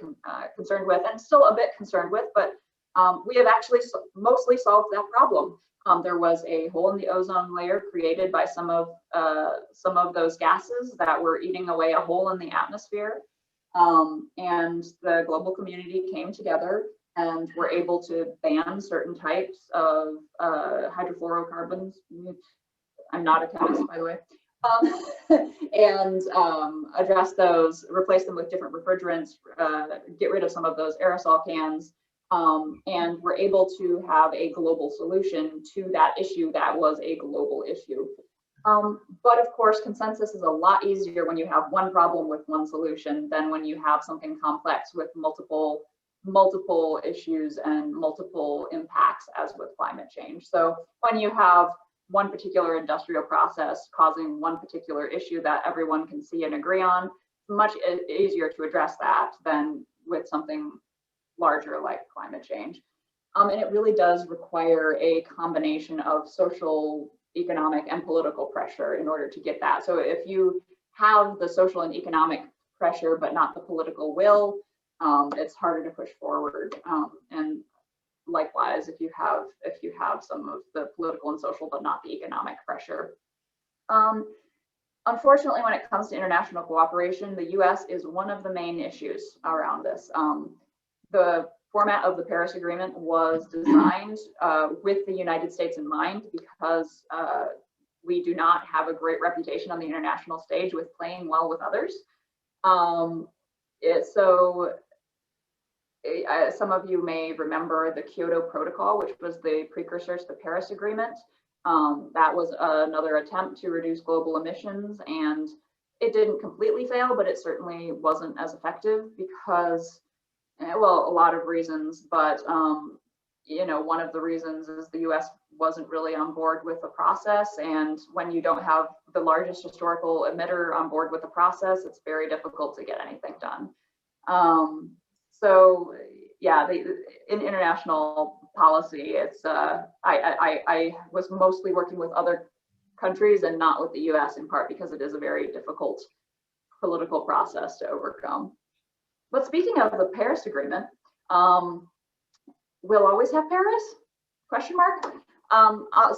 concerned with, and still a bit concerned with, but we have actually mostly solved that problem. There was a hole in the ozone layer created by some of those gases that were eating away a hole in the atmosphere, and the global community came together and were able to ban certain types of hydrofluorocarbons. I'm not a chemist, by the way. And address those, replace them with different refrigerants, get rid of some of those aerosol cans, and we're able to have a global solution to that issue that was a global issue. But of course, consensus is a lot easier when you have one problem with one solution than when you have something complex with multiple issues and multiple impacts, as with climate change. So when you have one particular industrial process causing one particular issue that everyone can see and agree on, it's much easier to address that than with something larger like climate change. And it really does require a combination of social, economic, and political pressure in order to get that. So if you have the social and economic pressure but not the political will, it's harder to push forward. And likewise, if you have some of the political and social but not the economic pressure. Unfortunately, when it comes to international cooperation, the US is one of the main issues around this. The format of the Paris Agreement was designed with the United States in mind, because we do not have a great reputation on the international stage with playing well with others. Some of you may remember the Kyoto Protocol, which was the precursor to the Paris Agreement. That was another attempt to reduce global emissions, and it didn't completely fail, but it certainly wasn't as effective because, well, a lot of reasons, but one of the reasons is the US wasn't really on board with the process, and when you don't have the largest historical emitter on board with the process, it's very difficult to get anything done. So yeah, in international policy, it's I was mostly working with other countries and not with the US, in part because it is a very difficult political process to overcome. But speaking of the Paris Agreement, we'll always have Paris? Question mark.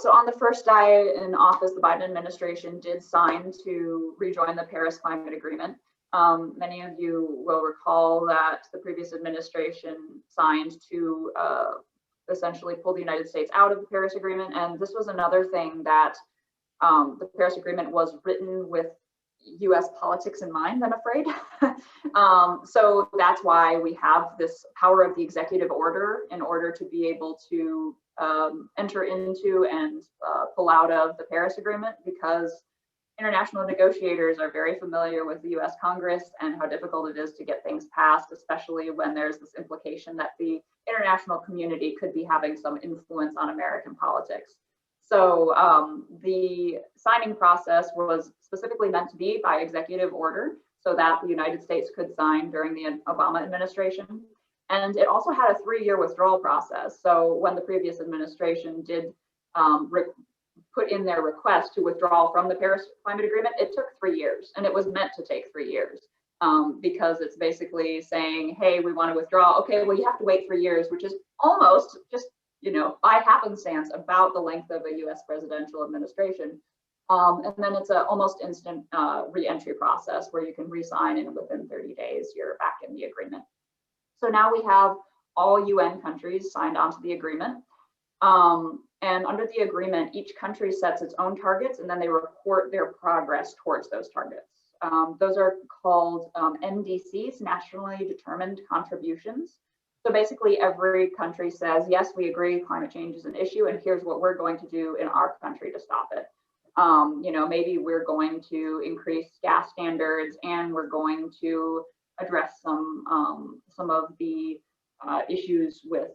So on the first day in office, the Biden administration did sign to rejoin the Paris Climate Agreement. Many of you will recall that the previous administration signed to essentially pull the United States out of the Paris Agreement. And this was another thing that the Paris Agreement was written with US politics in mind, I'm afraid. So that's why we have this power of the executive order in order to be able to enter into and pull out of the Paris Agreement, because international negotiators are very familiar with the US Congress and how difficult it is to get things passed, especially when there's this implication that the international community could be having some influence on American politics. So the signing process was specifically meant to be by executive order so that the United States could sign during the Obama administration. And it also had a 3-year withdrawal process. So when the previous administration did put in their request to withdraw from the Paris Climate Agreement, it took 3 years, and it was meant to take 3 years because it's basically saying, hey, we want to withdraw. Okay, well, you have to wait 3 years, which is almost just, you know, by happenstance about the length of a US presidential administration. And then it's an almost instant re-entry process where you can re-sign and within 30 days, you're back in the agreement. So now we have all UN countries signed onto the agreement. And under the agreement, each country sets its own targets and then they report their progress towards those targets. Those are called NDCs, nationally determined contributions. So basically every country says, yes, we agree climate change is an issue and here's what we're going to do in our country to stop it. You know, maybe we're going to increase gas standards and we're going to address some of the issues with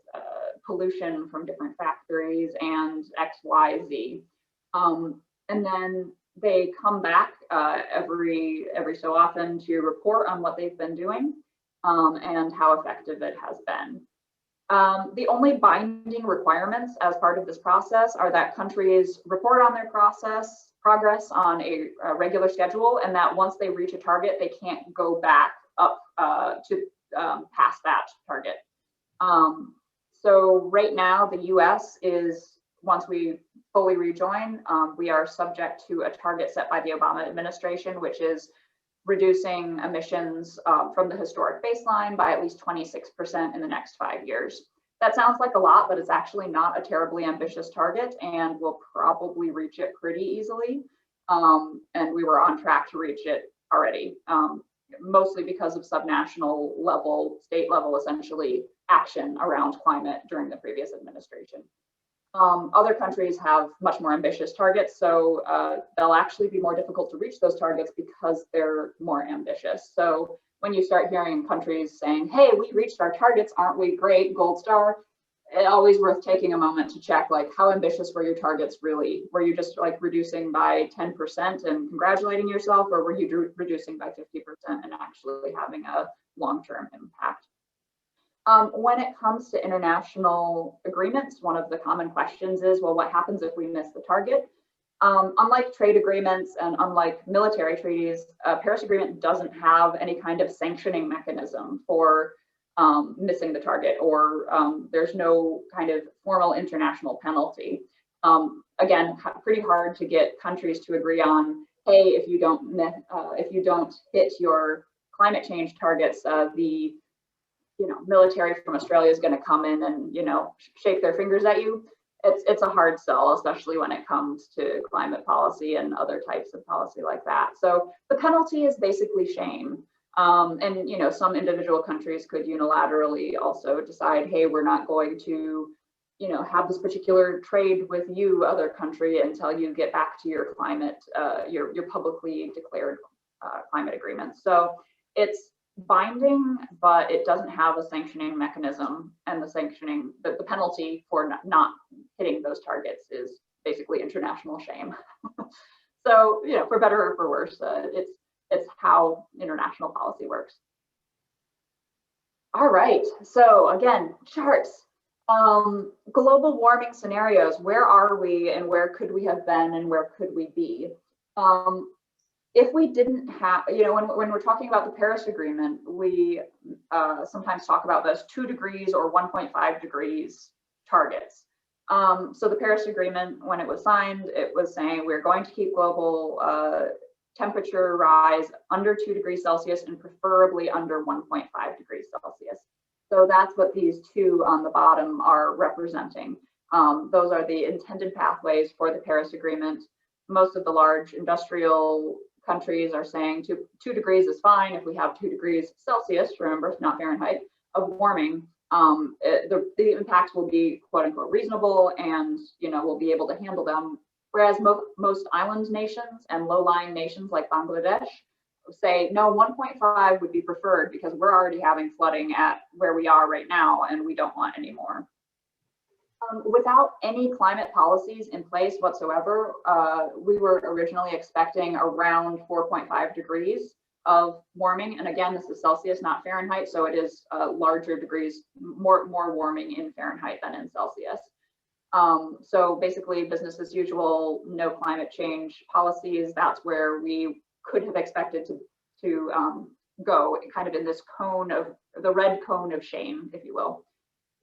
pollution from different factories and X, Y, Z. And then they come back every so often to report on what they've been doing and how effective it has been. The only binding requirements as part of this process are that countries report on their progress on a regular schedule, and that once they reach a target, they can't go back up to past that target. So right now, the US is, once we fully rejoin, we are subject to a target set by the Obama administration, which is reducing emissions from the historic baseline by at least 26% in the next 5 years. That sounds like a lot, but it's actually not a terribly ambitious target, and we'll probably reach it pretty easily. And we were on track to reach it already, mostly because of subnational level, state level, essentially, action around climate during the previous administration. Other countries have much more ambitious targets, so they'll actually be more difficult to reach those targets because they're more ambitious. So when you start hearing countries saying, hey, we reached our targets, aren't we great, gold star, it's always worth taking a moment to check, like, how ambitious were your targets really? Were you just like reducing by 10% and congratulating yourself, or were you reducing by 50% and actually having a long-term impact? When it comes to international agreements, one of the common questions is, well, what happens if we miss the target? Unlike trade agreements and unlike military treaties, Paris Agreement doesn't have any kind of sanctioning mechanism for missing the target, or there's no kind of formal international penalty. Again, pretty hard to get countries to agree on, hey, if you don't hit your climate change targets, the military from Australia is going to come in and shake their fingers at you. It's a hard sell, especially when it comes to climate policy and other types of policy like that. So the penalty is basically shame. And some individual countries could unilaterally also decide, hey, we're not going to have this particular trade with you, other country, until you get back to your climate, your publicly declared climate agreements. So it's binding, but it doesn't have a sanctioning mechanism, and the penalty for not hitting those targets is basically international shame. So for better or for worse, it's how international policy works. All right, so again, charts. Global warming scenarios, where are we and where could we have been and where could we be? If we didn't have, when we're talking about the Paris Agreement, we sometimes talk about those 2 degrees or 1.5 degrees targets. So the Paris Agreement, when it was signed, it was saying we're going to keep global temperature rise under 2 degrees Celsius and preferably under 1.5 degrees Celsius. So that's what these 2 on the bottom are representing. Those are the intended pathways for the Paris Agreement. Most of the large industrial countries are saying 2 degrees is fine. If we have 2 degrees Celsius, remember, not Fahrenheit, of warming, the impacts will be quote unquote reasonable, and we'll be able to handle them Whereas most island nations and low-lying nations like Bangladesh say, no, 1.5 would be preferred because we're already having flooding at where we are right now and we don't want any more. Without any climate policies in place whatsoever, we were originally expecting around 4.5 degrees of warming. And again, this is Celsius, not Fahrenheit. So it is larger degrees, more warming in Fahrenheit than in Celsius. So basically business as usual, no climate change policies. That's where we could have expected to go, kind of in this cone of the red cone of shame, if you will.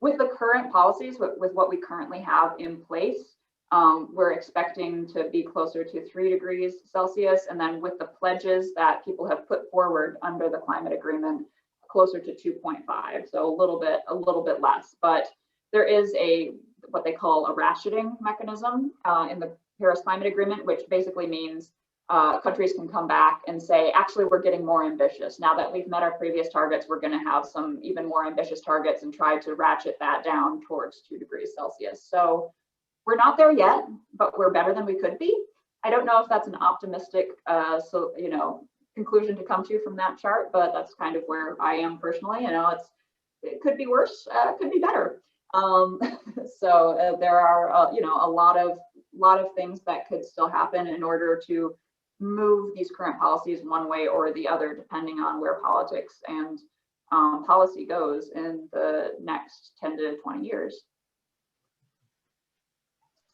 With the current policies, with what we currently have in place, we're expecting to be closer to 3 degrees Celsius. And then with the pledges that people have put forward under the climate agreement, closer to 2.5. So a little bit less, but there is what they call a ratcheting mechanism in the Paris Climate Agreement, which basically means countries can come back and say, actually, we're getting more ambitious. Now that we've met our previous targets, we're going to have some even more ambitious targets and try to ratchet that down towards 2 degrees Celsius. So we're not there yet, but we're better than we could be. I don't know if that's an optimistic conclusion to come to from that chart, but that's kind of where I am personally. It could be worse, it could be better. So there are a lot of things that could still happen in order to move these current policies one way or the other, depending on where politics and policy goes in the next 10 to 20 years.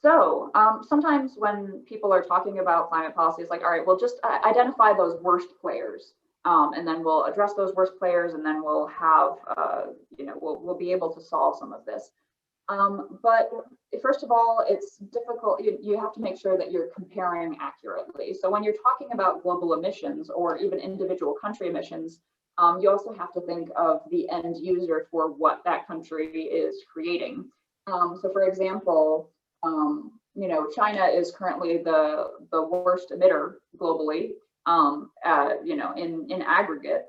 So sometimes when people are talking about climate policy, it's like, all right, we'll just identify those worst players, and then we'll address those worst players, and then we'll have, we'll be able to solve some of this. But first of all, it's difficult. You have to make sure that you're comparing accurately. So when you're talking about global emissions or even individual country emissions, you also have to think of the end user for what that country is creating. So for example, China is currently the worst emitter globally, in aggregate.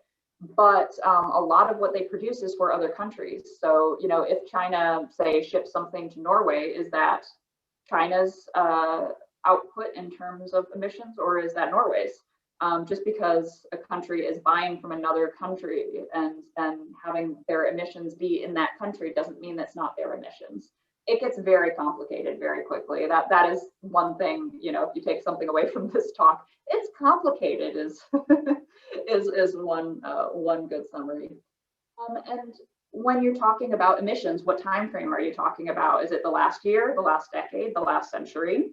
But a lot of what they produce is for other countries. So, if China, say, ships something to Norway, is that China's output in terms of emissions, or is that Norway's? Just because a country is buying from another country and having their emissions be in that country doesn't mean that's not their emissions. It gets very complicated very quickly. That is one thing, if you take something away from this talk, it's complicated is is one good summary. And when you're talking about emissions, what time frame are you talking about? Is it the last year, the last decade, the last century?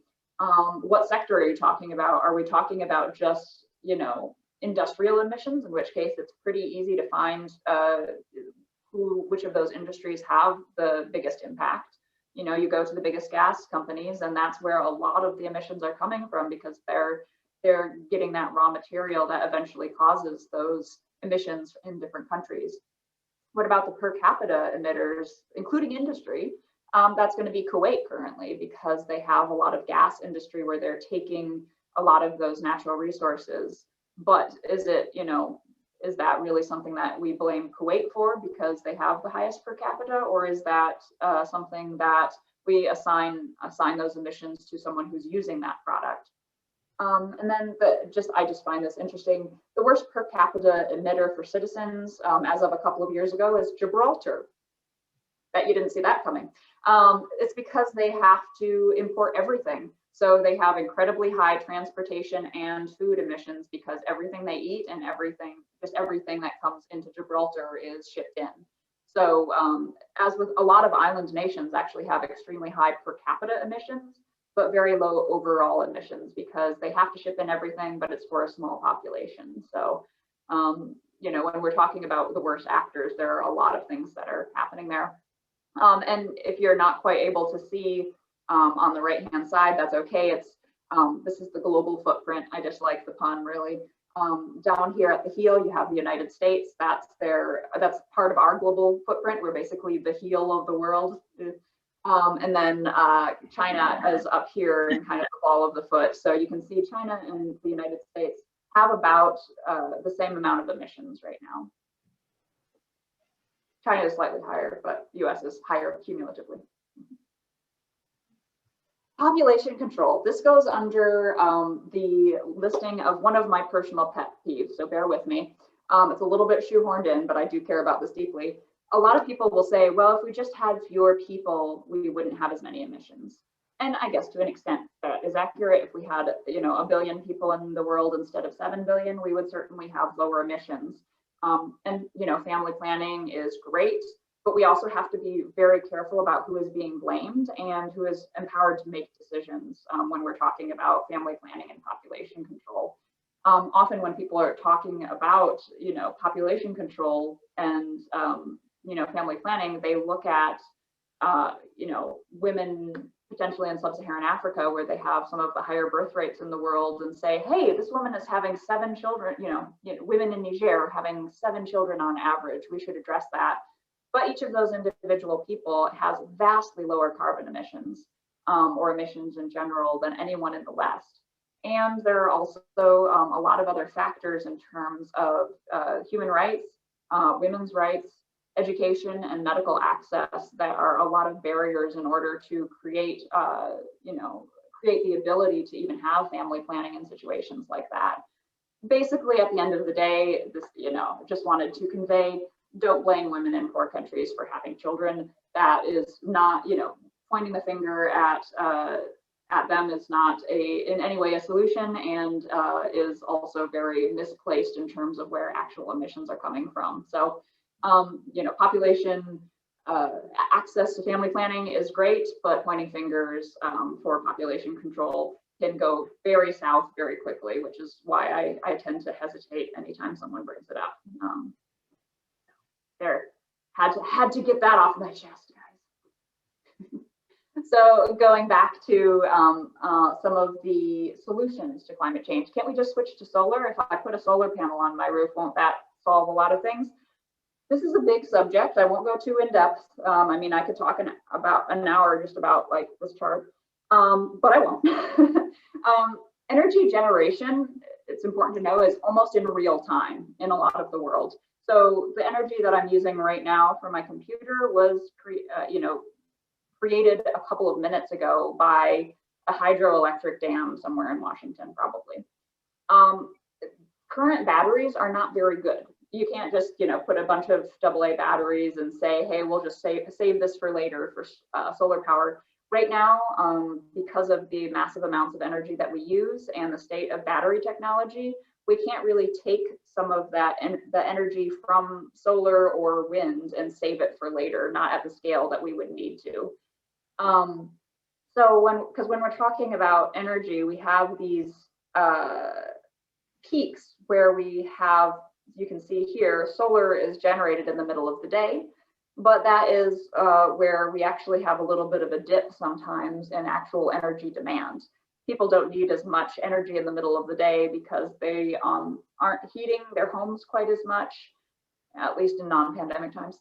What sector are you talking about? Are we talking about just, industrial emissions, in which case it's pretty easy to find which of those industries have the biggest impact? You go to the biggest gas companies, and that's where a lot of the emissions are coming from, because they're getting that raw material that eventually causes those emissions in different countries. What about the per capita emitters, including industry? That's going to be Kuwait currently, because they have a lot of gas industry where they're taking a lot of those natural resources. But is that really something that we blame Kuwait for because they have the highest per capita, or is that something that we assign those emissions to someone who's using that product? And then I just find this interesting. The worst per capita emitter for citizens, as of a couple of years ago, is Gibraltar. Bet you didn't see that coming. It's because they have to import everything. So they have incredibly high transportation and food emissions because everything they eat and everything that comes into Gibraltar is shipped in. So as with a lot of island nations actually have extremely high per capita emissions, but very low overall emissions because they have to ship in everything, but it's for a small population. So, when we're talking about the worst actors, there are a lot of things that are happening there. And if you're not quite able to see on the right-hand side, that's okay. This is the global footprint. I just like the pun, really. Down here at the heel, you have the United States. That's part of our global footprint. We're basically the heel of the world. And then China is up here and kind of the ball of the foot. So you can see China and the United States have about the same amount of emissions right now. China is slightly higher, but US is higher cumulatively. Population control. This goes under the listing of one of my personal pet peeves, so bear with me. It's a little bit shoehorned in, but I do care about this deeply. A lot of people will say, well, if we just had fewer people, we wouldn't have as many emissions. And I guess to an extent that is accurate. If we had, you know, 1 billion people in the world instead of 7 billion, we would certainly have lower emissions. And, you know, family planning is great, but we also have to be very careful about who is being blamed and who is empowered to make decisions when we're talking about family planning and population control. Often when people are talking about, you know, population control and, you know, family planning, they look at, you know, women potentially in sub-Saharan Africa, where they have some of the higher birth rates in the world, and say, hey, this woman is having 7 children, you know, women in Niger are having 7 children on average. We should address that. But each of those individual people has vastly lower carbon emissions or emissions in general than anyone in the West. And there are also a lot of other factors in terms of human rights, women's rights, education, and medical access that are a lot of barriers in order to create, you know, create the ability to even have family planning in situations like that. Basically, at the end of the day, this, you know, just wanted to convey, don't blame women in poor countries for having children. That is not, you know, pointing the finger at them is not in any way a solution, and is also very misplaced in terms of where actual emissions are coming from. So, you know, population access to family planning is great, but pointing fingers for population control can go very south very quickly, which is why I tend to hesitate anytime someone brings it up. There, had to get that off my chest, guys. So going back to some of the solutions to climate change, can't we just switch to solar? If I put a solar panel on my roof, won't that solve a lot of things? This is a big subject. I won't go too in depth. I mean, I could talk about an hour just about like this chart, but I won't. Energy generation, it's important to know, is almost in real time in a lot of the world. So the energy that I'm using right now for my computer was, you know, created a couple of minutes ago by a hydroelectric dam somewhere in Washington, probably. Current batteries are not very good. You can't just, you know, put a bunch of AA batteries and say, hey, we'll just save this for later for solar power. Right now, because of the massive amounts of energy that we use and the state of battery technology, we can't really take some of that and the energy from solar or wind and save it for later, not at the scale that we would need to. So when we're talking about energy, we have these peaks where we have, you can see here, solar is generated in the middle of the day, but that is where we actually have a little bit of a dip sometimes in actual energy demand. People don't need as much energy in the middle of the day because they aren't heating their homes quite as much, at least in non-pandemic times.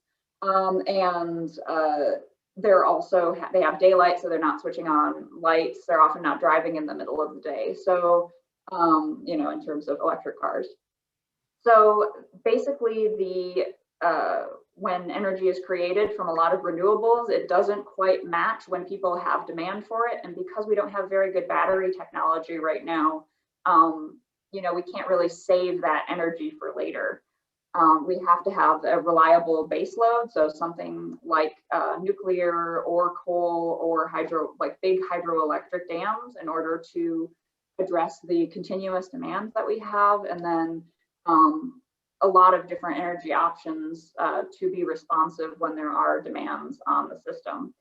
They're also, they have daylight, so they're not switching on lights. They're often not driving in the middle of the day. So, you know, in terms of electric cars. So basically when energy is created from a lot of renewables, it doesn't quite match when people have demand for it. And because we don't have very good battery technology right now, you know, we can't really save that energy for later. We have to have a reliable base load, so something like nuclear or coal or like big hydroelectric dams, in order to address the continuous demands that we have, and then a lot of different energy options to be responsive when there are demands on the system.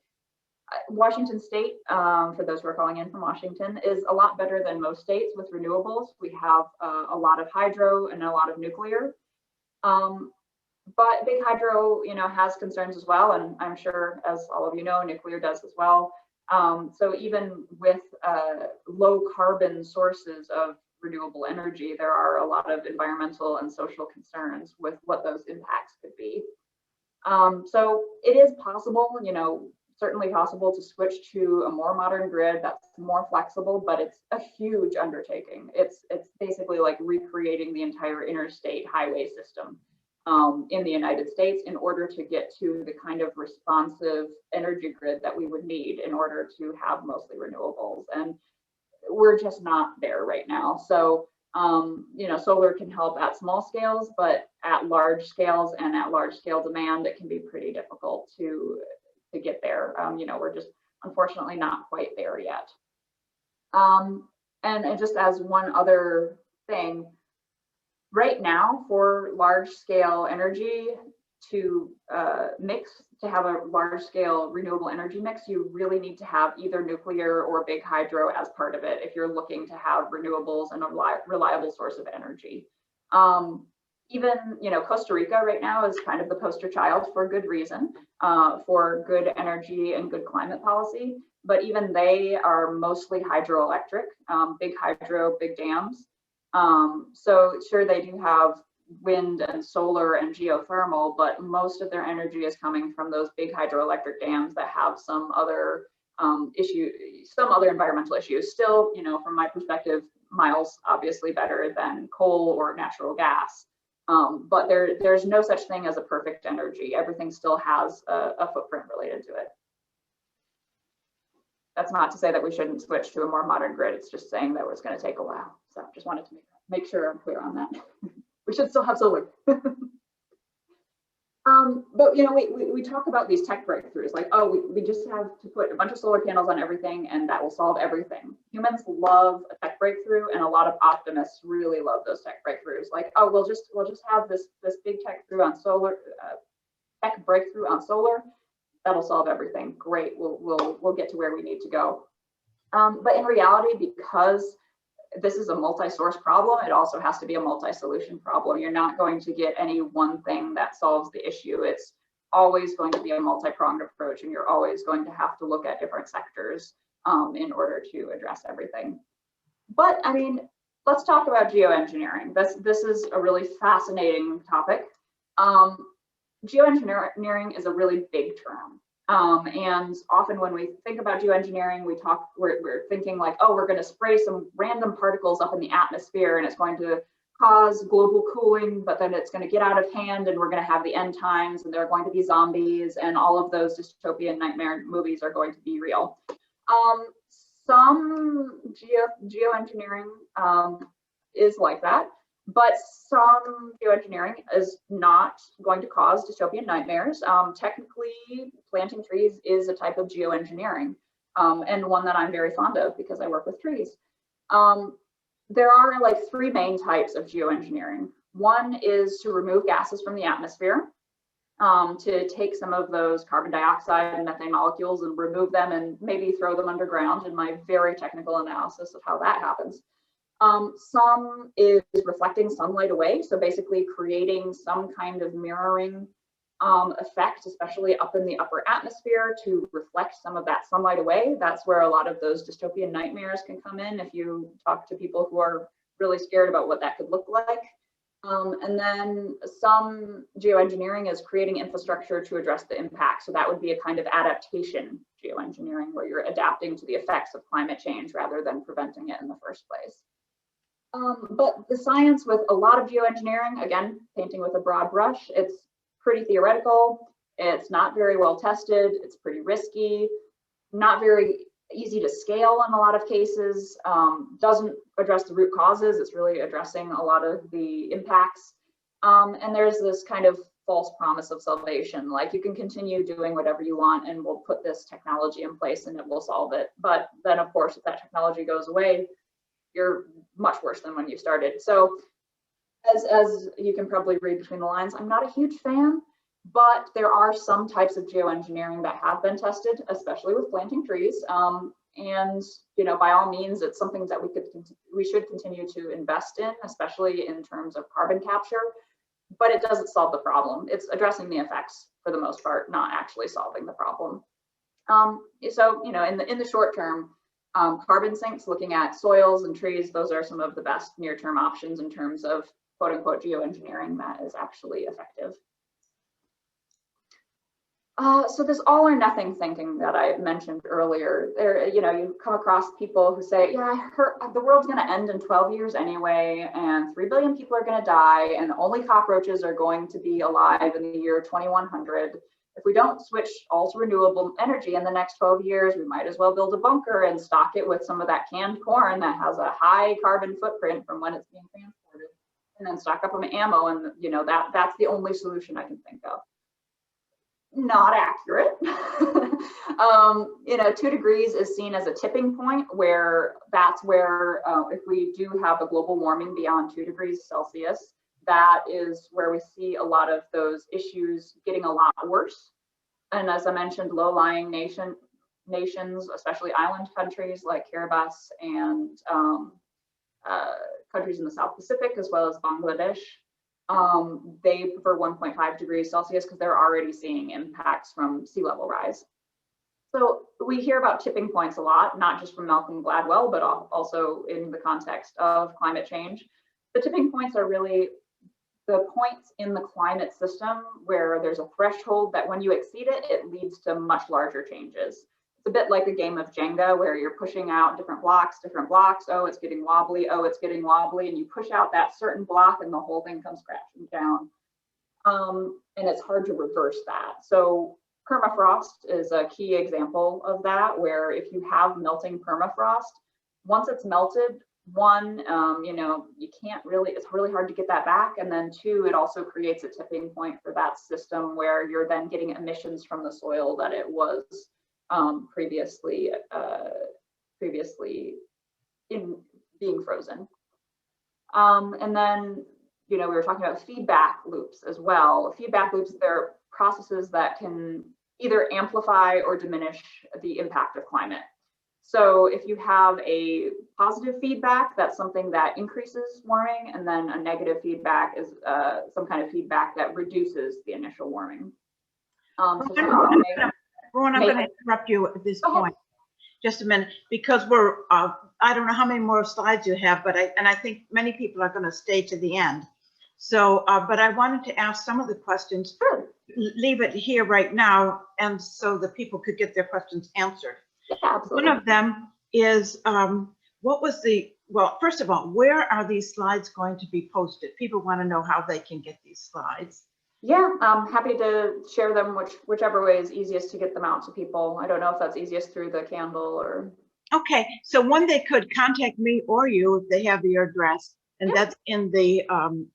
Washington State, for those who are calling in from Washington, is a lot better than most states with renewables. We have a lot of hydro and a lot of nuclear. But big hydro, you know, has concerns as well, and I'm sure, as all of you know, nuclear does as well. So even with low carbon sources of renewable energy, there are a lot of environmental and social concerns with what those impacts could be. So it is possible, you know, certainly possible to switch to a more modern grid that's more flexible, but it's a huge undertaking. It's basically like recreating the entire interstate highway system. in the United States in order to get to the kind of responsive energy grid that we would need in order to have mostly renewables. And we're just not there right now. So, you know, solar can help at small scales, but at large scales and at large scale demand, it can be pretty difficult to get there. You know, we're just unfortunately not quite there yet. And just as one other thing, right now for large scale energy to have a large scale renewable energy mix, you really need to have either nuclear or big hydro as part of it if you're looking to have renewables and a reliable source of energy. Even, you know, Costa Rica right now is kind of the poster child for good reason, for good energy and good climate policy, but even they are mostly hydroelectric, big hydro, big dams. So sure, they do have wind and solar and geothermal, but most of their energy is coming from those big hydroelectric dams that have some other environmental issues. Still, you know, from my perspective, miles obviously better than coal or natural gas. But there's no such thing as a perfect energy. Everything still has a footprint related to it. That's not to say that we shouldn't switch to a more modern grid. It's just saying that it's going to take a while. So just wanted to make sure I'm clear on that. We should still have solar. But you know, we talk about these tech breakthroughs, like, oh, we just have to put a bunch of solar panels on everything and that will solve everything. Humans love a tech breakthrough, and a lot of optimists really love those tech breakthroughs. Like, oh, we'll just have this big tech breakthrough on solar. That'll solve everything. Great, we'll get to where we need to go. But in reality, because this is a multi-source problem, it also has to be a multi-solution problem. You're not going to get any one thing that solves the issue. It's always going to be a multi-pronged approach, and you're always going to have to look at different sectors in order to address everything. But I mean, let's talk about geoengineering. This is a really fascinating topic. Geoengineering is a really big term. And often when we think about geoengineering, we're thinking like, oh, we're going to spray some random particles up in the atmosphere and it's going to cause global cooling, but then it's going to get out of hand and we're going to have the end times and there are going to be zombies and all of those dystopian nightmare movies are going to be real. Some geoengineering is like that. But some geoengineering is not going to cause dystopian nightmares. Technically, planting trees is a type of geoengineering, and one that I'm very fond of because I work with trees. There are like three main types of geoengineering. One is to remove gases from the atmosphere, to take some of those carbon dioxide and methane molecules and remove them and maybe throw them underground, in my very technical analysis of how that happens. Some is reflecting sunlight away, so basically creating some kind of mirroring effect, especially up in the upper atmosphere, to reflect some of that sunlight away. That's where a lot of those dystopian nightmares can come in if you talk to people who are really scared about what that could look like. And then some geoengineering is creating infrastructure to address the impact. So that would be a kind of adaptation geoengineering where you're adapting to the effects of climate change rather than preventing it in the first place. But the science with a lot of geoengineering, again, painting with a broad brush, it's pretty theoretical. It's not very well tested. It's pretty risky, not very easy to scale in a lot of cases, doesn't address the root causes. It's really addressing a lot of the impacts. And there's this kind of false promise of salvation, like you can continue doing whatever you want and we'll put this technology in place and it will solve it. But then of course, if that technology goes away, you're much worse than when you started. So as you can probably read between the lines, I'm not a huge fan, but there are some types of geoengineering that have been tested, especially with planting trees. And you know, by all means, it's something that we should continue to invest in, especially in terms of carbon capture, but it doesn't solve the problem. It's addressing the effects for the most part, not actually solving the problem. So, you know, in the short term, carbon sinks, looking at soils and trees, those are some of the best near-term options in terms of quote unquote geoengineering that is actually effective. So this all or nothing thinking that I mentioned earlier, there, you come across people who say, yeah, I heard the world's going to end in 12 years anyway, and 3 billion people are going to die, and only cockroaches are going to be alive in the year 2100. If we don't switch all to renewable energy in the next 12 years, we might as well build a bunker and stock it with some of that canned corn that has a high carbon footprint from when it's being transported, and then stock up on ammo, and that's the only solution I can think of. Not accurate. 2 degrees is seen as a tipping point where that's where if we do have a global warming beyond 2 degrees Celsius, that is where we see a lot of those issues getting a lot worse. And as I mentioned, low-lying nations, especially island countries like Kiribati and countries in the South Pacific, as well as Bangladesh, they prefer 1.5 degrees Celsius because they're already seeing impacts from sea level rise. So we hear about tipping points a lot, not just from Malcolm Gladwell, but also in the context of climate change. The tipping points are really the points in the climate system where there's a threshold that when you exceed it, it leads to much larger changes. It's a bit like a game of Jenga where you're pushing out different blocks. Oh, it's getting wobbly. Oh, it's getting wobbly. And you push out that certain block and the whole thing comes crashing down. And it's hard to reverse that. So permafrost is a key example of that, where if you have melting permafrost, once it's melted, one, you can't really, it's really hard to get that back. And then 2, it also creates a tipping point for that system where you're then getting emissions from the soil that it was previously in being frozen. And then, we were talking about feedback loops as well. Feedback loops, they're processes that can either amplify or diminish the impact of climate. So if you have a positive feedback, that's something that increases warming, and then a negative feedback is some kind of feedback that reduces the initial warming. Rowan, I'm going to interrupt you at this point, just a minute, because we're, I don't know how many more slides you have, but I think many people are going to stay to the end. So, but I wanted to ask some of the questions, leave it here right now, and so the people could get their questions answered. Yeah, absolutely. One of them is, well, first of all, where are these slides going to be posted? People want to know how they can get these slides. Yeah, I'm happy to share them, whichever way is easiest to get them out to people. I don't know if that's easiest through the Candle or. Okay, so one, they could contact me or you if they have your address, and that's in the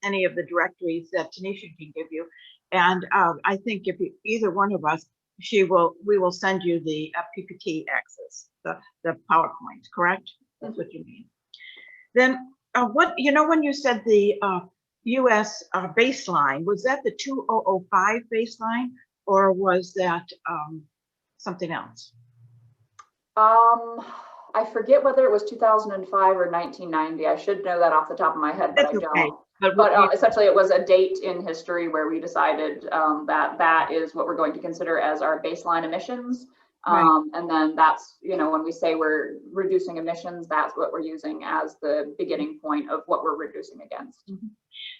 any of the directories that Tanisha can give you. And I think if either one of us, we will send you the PPT access, the PowerPoint, correct? That's what you mean. Then when you said the US baseline, was that the 2005 baseline, or was that something else? I forget whether it was 2005 or 1990. I should know that off the top of my head, but I don't. But essentially, it was a date in history where we decided that is what we're going to consider as our baseline emissions. And then that's, when we say we're reducing emissions, that's what we're using as the beginning point of what we're reducing against. Mm-hmm.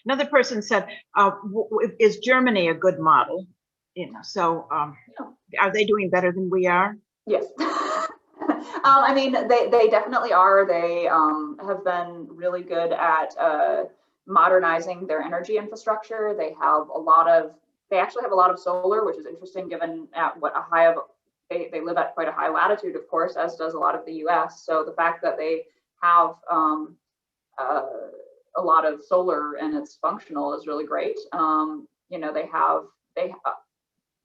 Another person said, is Germany a good model? So are they doing better than we are? Yes. I mean, they definitely are. They have been really good at modernizing their energy infrastructure. They actually have a lot of solar, which is interesting given at what a high of, they live at quite a high latitude, of course, as does a lot of the US. So the fact that they have a lot of solar and it's functional is really great.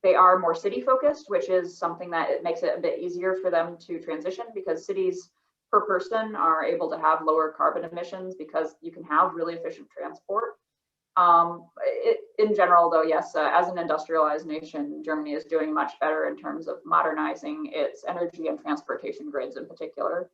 They are more city focused, which is something that it makes it a bit easier for them to transition, because cities per person are able to have lower carbon emissions because you can have really efficient transport. In general, though, yes, as an industrialized nation, Germany is doing much better in terms of modernizing its energy and transportation grids in particular.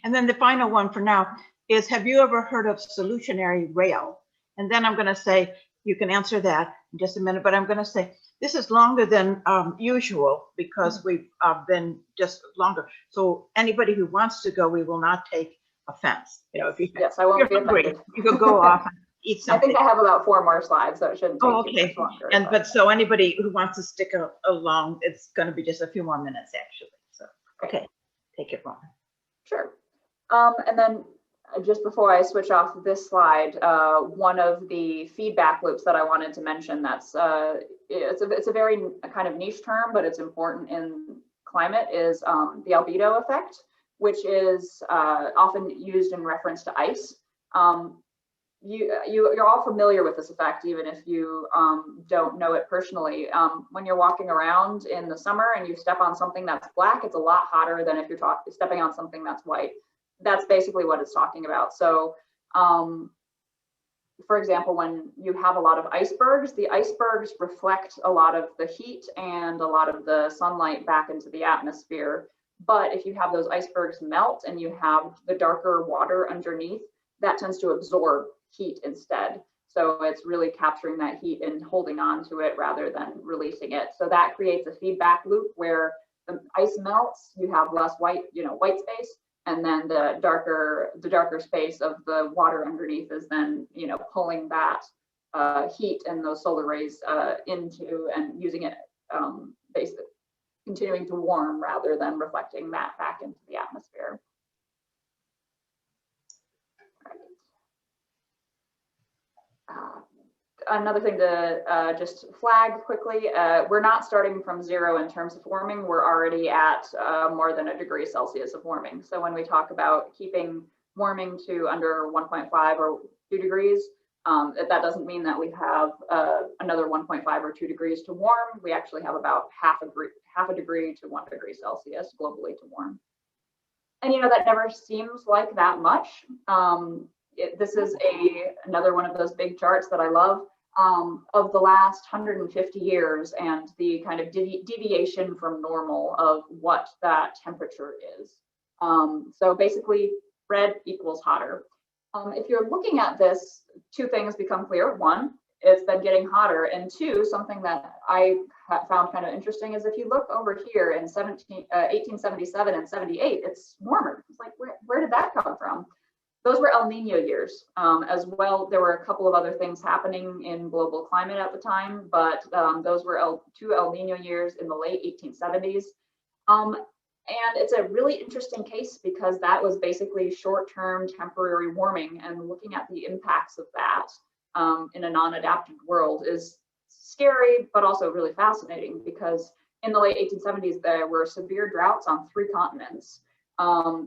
And then the final one for now is, have you ever heard of solutionary rail? And then I'm going to say, you can answer that in just a minute, but I'm going to say, this is longer than usual because we've been just longer. So anybody who wants to go, we will not take offense. If you, yes, I won't be hungry, offended. you could go off eat I something. think I have about 4 more slides, so it shouldn't take too Okay. much longer. And but so anybody who wants to stick along, it's going to be just a few more minutes actually. So okay, take it, Rowan. Sure. And then just before I switch off this slide, one of the feedback loops that I wanted to mention, that's it's a very kind of niche term, but it's important in climate, is the albedo effect, which is often used in reference to ice. You're all familiar with this effect, even if you don't know it personally. When you're walking around in the summer and you step on something that's black, it's a lot hotter than if you're stepping on something that's white. That's basically what it's talking about. So, for example, when you have a lot of icebergs, the icebergs reflect a lot of the heat and a lot of the sunlight back into the atmosphere. But if you have those icebergs melt and you have the darker water underneath, that tends to absorb heat instead. So it's really capturing that heat and holding on to it rather than releasing it. So that creates a feedback loop where the ice melts, you have less white space, and then the darker space of the water underneath is then, pulling that heat and those solar rays into and using it, basically continuing to warm rather than reflecting that back into the atmosphere. Another thing to just flag quickly, we're not starting from 0 in terms of warming. We're already at more than 1 degree Celsius of warming. So when we talk about keeping warming to under 1.5 or 2 degrees, that doesn't mean that we have another 1.5 or 2 degrees to warm. We actually have about half a degree to 1 degree Celsius globally to warm. And that never seems like that much. This is another one of those big charts that I love, of the last 150 years and the kind of deviation from normal of what that temperature is. So basically, red equals hotter. If you're looking at this, 2 things become clear. 1, it's been getting hotter, and 2, something that I found kind of interesting is if you look over here in 1877 and 78, it's warmer. It's like, where did that come from? Those were El Nino years as well. There were a couple of other things happening in global climate at the time, but those were 2 El Nino years in the late 1870s. And it's a really interesting case because that was basically short-term temporary warming, and looking at the impacts of that in a non-adapted world is scary, but also really fascinating, because in the late 1870s, there were severe droughts on 3 continents.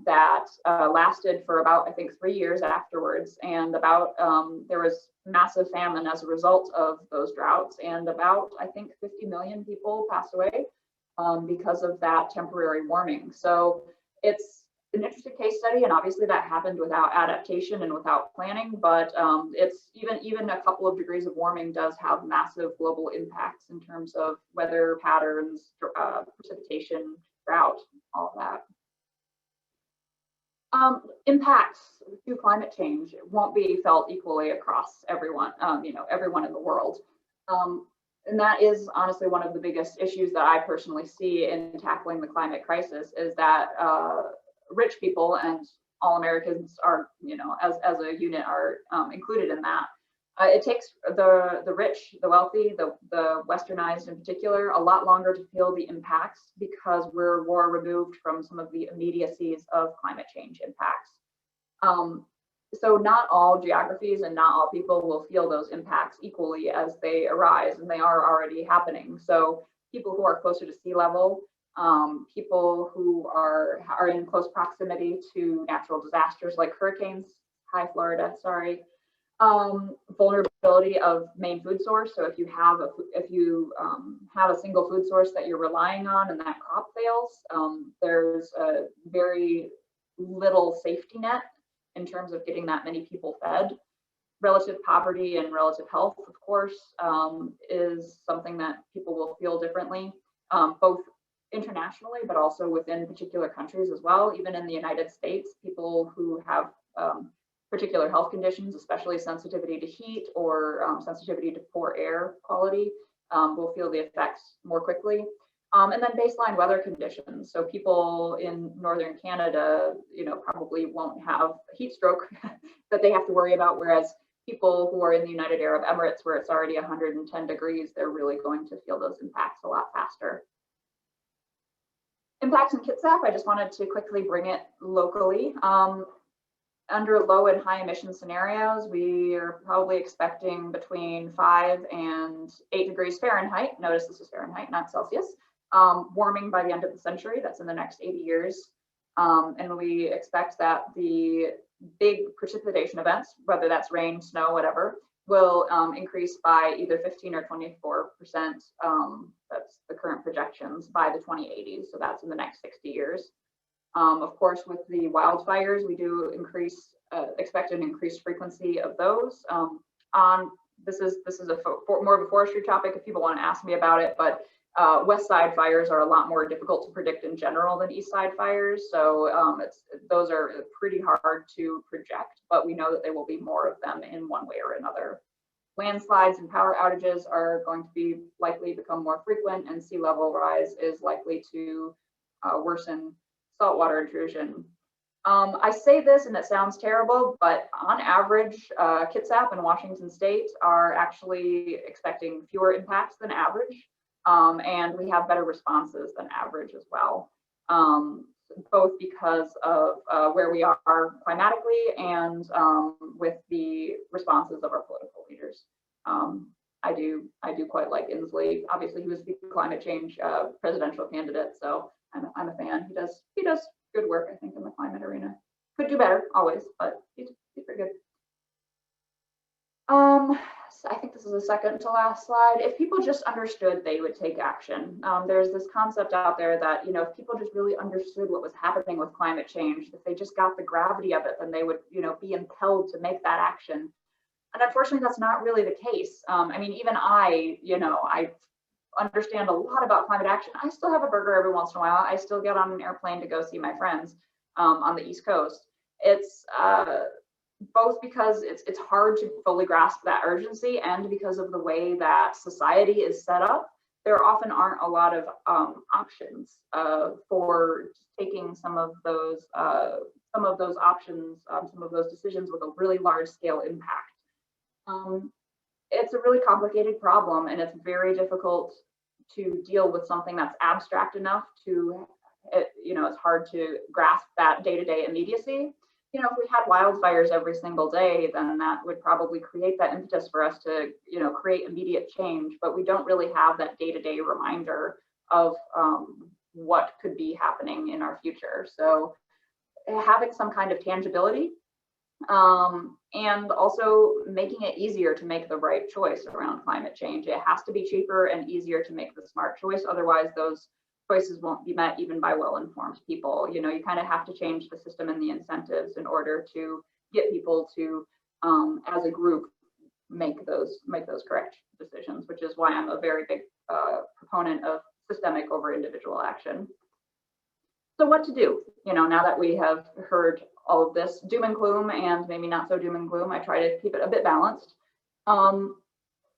That lasted for about, I think, 3 years afterwards, and there was massive famine as a result of those droughts, and about, I think, 50 million people passed away because of that temporary warming. So it's an interesting case study, and obviously that happened without adaptation and without planning, but it's even a couple of degrees of warming does have massive global impacts in terms of weather patterns, precipitation, drought, all of that. Impacts to climate change won't be felt equally across everyone, everyone in the world. And that is honestly one of the biggest issues that I personally see in tackling the climate crisis, is that rich people, and all Americans are, as a unit, are included in that. It takes the rich, the wealthy, the westernized in particular, a lot longer to feel the impacts because we're more removed from some of the immediacies of climate change impacts. So not all geographies and not all people will feel those impacts equally as they arise, and they are already happening. So people who are closer to sea level, people who are in close proximity to natural disasters like hurricanes, hi Florida, sorry, vulnerability of main food source. So if you have a single food source that you're relying on and that crop fails, there's a very little safety net in terms of getting that many people fed. Relative poverty and relative health, of course, is something that people will feel differently, both internationally, but also within particular countries as well. Even in the United States, people who have particular health conditions, especially sensitivity to heat or sensitivity to poor air quality, will feel the effects more quickly. And then baseline weather conditions. So people in northern Canada, probably won't have a heat stroke that they have to worry about, whereas people who are in the United Arab Emirates, where it's already 110 degrees, they're really going to feel those impacts a lot faster. Impacts in Kitsap, I just wanted to quickly bring it locally. Under low and high emission scenarios, we are probably expecting between 5 and 8 degrees Fahrenheit. Notice this is Fahrenheit, not Celsius. Warming by the end of the century, that's in the next 80 years. And we expect that the big precipitation events, whether that's rain, snow, whatever, will increase by either 15 or 24%. That's the current projections by the 2080s. So that's in the next 60 years. Of course, with the wildfires, we do expect an increased frequency of those. This is more of a forestry topic if people want to ask me about it, but west side fires are a lot more difficult to predict in general than east side fires. So those are pretty hard to project, but we know that there will be more of them in one way or another. Landslides and power outages are going to be likely become more frequent, and sea level rise is likely to worsen saltwater intrusion. I say this and it sounds terrible, but on average, Kitsap and Washington State are actually expecting fewer impacts than average. And we have better responses than average as well, both because of where we are climatically and with the responses of our political leaders. I do quite like Inslee. Obviously, he was the climate change presidential candidate, so I'm a fan. He does good work, I think, in the climate arena. Could do better always, but he's pretty good. So I think this is the second to last slide. If people just understood, they would take action. There's this concept out there that, if people just really understood what was happening with climate change, if they just got the gravity of it, then they would, be impelled to make that action. And unfortunately, that's not really the case. I mean, even I understand a lot about climate action. I still have a burger every once in a while. I still get on an airplane to go see my friends on the East Coast. It's both because it's hard to fully grasp that urgency, and because of the way that society is set up, there often aren't a lot of options for taking some of those options, some of those decisions with a really large scale impact. It's a really complicated problem, and it's very difficult to deal with something that's abstract enough to, it's hard to grasp that day-to-day immediacy. If we had wildfires every single day, then that would probably create that impetus for us to, create immediate change, but we don't really have that day-to-day reminder of what could be happening in our future. So having some kind of tangibility, and also making it easier to make the right choice around climate change. It has to be cheaper and easier to make the smart choice. Otherwise, those choices won't be met even by well-informed people. You kind of have to change the system and the incentives in order to get people to, as a group, make those correct decisions, which is why I'm a very big proponent of systemic over individual action. So what to do? Now that we have heard all of this doom and gloom, and maybe not so doom and gloom, I try to keep it a bit balanced.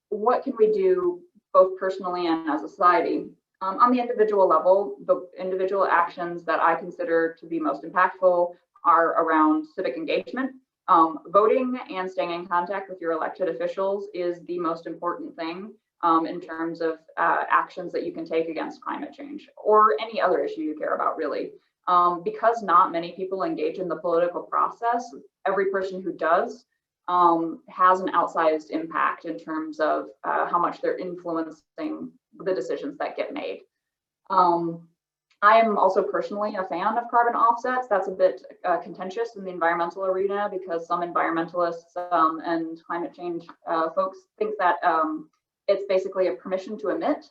What can we do both personally and as a society? On the individual level, the individual actions that I consider to be most impactful are around civic engagement. Voting and staying in contact with your elected officials is the most important thing in terms of actions that you can take against climate change or any other issue you care about, really. Because not many people engage in the political process, every person who does has an outsized impact in terms of how much they're influencing the decisions that get made. I am also personally a fan of carbon offsets. That's a bit contentious in the environmental arena, because some environmentalists and climate change folks think that it's basically a permission to emit.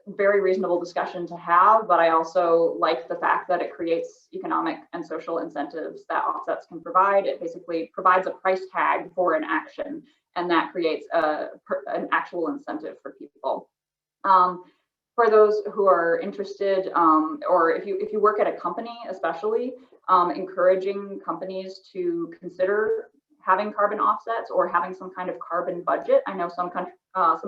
Very reasonable discussion to have, but I also like the fact that it creates economic and social incentives that offsets can provide. It basically provides a price tag for an action, and that creates an actual incentive for people. For those who are interested, or if you work at a company, especially, encouraging companies to consider having carbon offsets or having some kind of carbon budget. I know some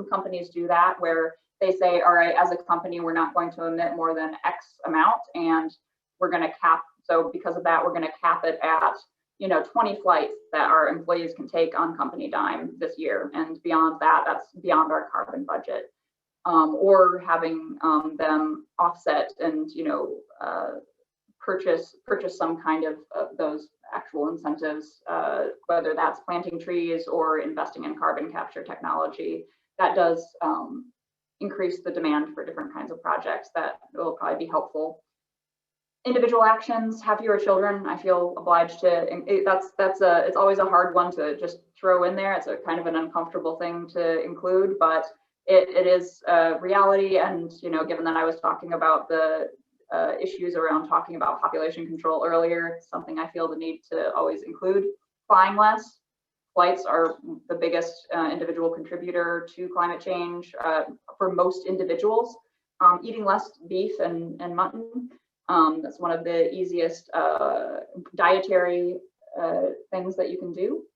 companies do that, where they say, all right, as a company, we're not going to emit more than X amount, and we're going to cap. So because of that, we're going to cap it at, you know, 20 flights that our employees can take on company dime this year. And beyond that, that's beyond our carbon budget. Or having them offset and, you know, purchase some kind of those actual incentives, whether that's planting trees or investing in carbon capture technology. That does increase the demand for different kinds of projects that will probably be helpful. Individual actions, have fewer children. I feel obliged to, it's always a hard one to just throw in there. It's a kind of an uncomfortable thing to include, but it is a reality. And, you know, given that I was talking about the issues around talking about population control earlier, it's something I feel the need to always include. Flying less. Flights are the biggest individual contributor to climate change for most individuals. Eating less beef and mutton. That's one of the easiest dietary things that you can do.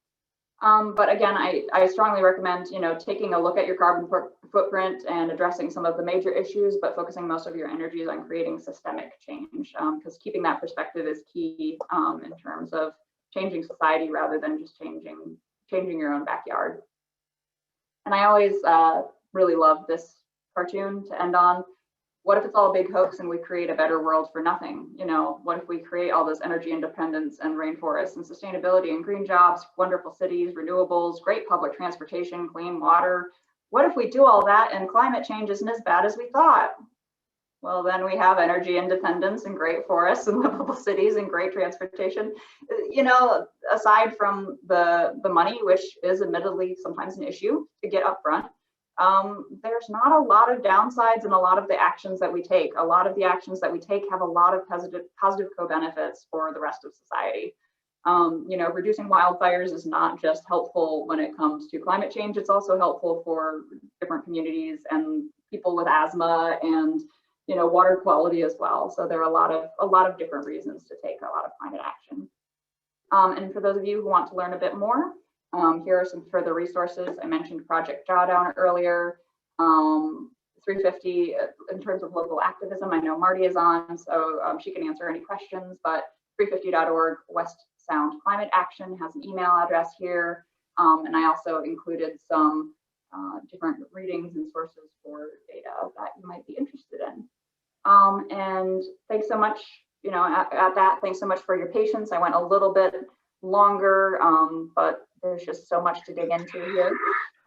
But again, I strongly recommend, you know, taking a look at your carbon footprint and addressing some of the major issues, but focusing most of your energies on creating systemic change, because keeping that perspective is key in terms of changing society rather than just changing your own backyard. And I always really love this cartoon to end on. What if it's all a big hoax and we create a better world for nothing? You know, what if we create all this energy independence and rainforests and sustainability and green jobs, wonderful cities, renewables, great public transportation, clean water? What if we do all that and climate change isn't as bad as we thought? Well, then we have energy independence and great forests and livable cities and great transportation. You know, aside from the money, which is admittedly sometimes an issue to get up front, there's not a lot of downsides in a lot of the actions that we take. A lot of the actions that we take have a lot of positive co-benefits for the rest of society. You know, reducing wildfires is not just helpful when it comes to climate change, it's also helpful for different communities and people with asthma and, you know, water quality as well. So there are a lot of different reasons to take a lot of climate action. And for those of you who want to learn a bit more, here are some further resources. I mentioned Project Drawdown earlier. 350 in terms of local activism. I know Marty is on, so she can answer any questions, but 350.org West Sound Climate Action has an email address here. And I also included some different readings and sources for data that you might be interested in. And thanks so much, you know, at that, thanks so much for your patience. I went a little bit longer, but there's just so much to dig into here.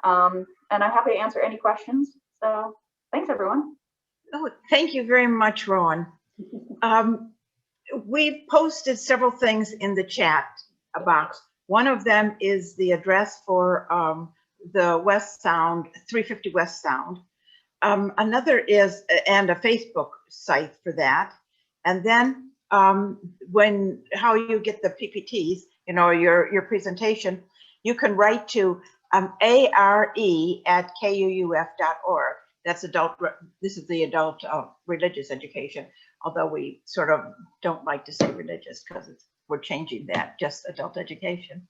And I'm happy to answer any questions. So thanks, everyone. Oh, thank you very much, Rowan. We've posted several things in the chat box. One of them is the address for the West Sound, 350 West Sound. Another is, and a Facebook site for that. And then how you get the PPTs, you know, your presentation, you can write to are@kuuf.org. That's this is the adult religious education, although we sort of don't like to say religious because we're changing that, just adult education.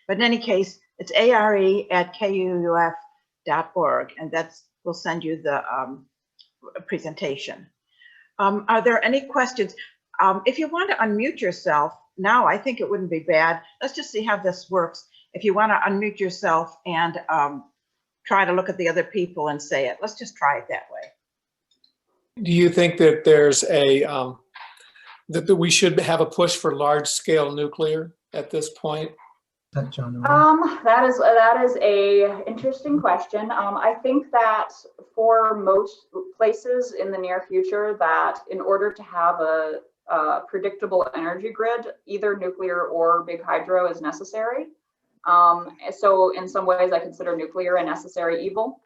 But in any case, it's are@kuuf.org, and we'll send you the presentation. Are there any questions? If you want to unmute yourself now, I think it wouldn't be bad. Let's just see how this works. If you want to unmute yourself and try to look at the other people and say it, let's just try it that way. Do you think that there's that we should have a push for large-scale nuclear at this point? That is a interesting question. I think that for most places in the near future, that in order to have a predictable energy grid, either nuclear or big hydro is necessary. So in some ways, I consider nuclear a necessary evil.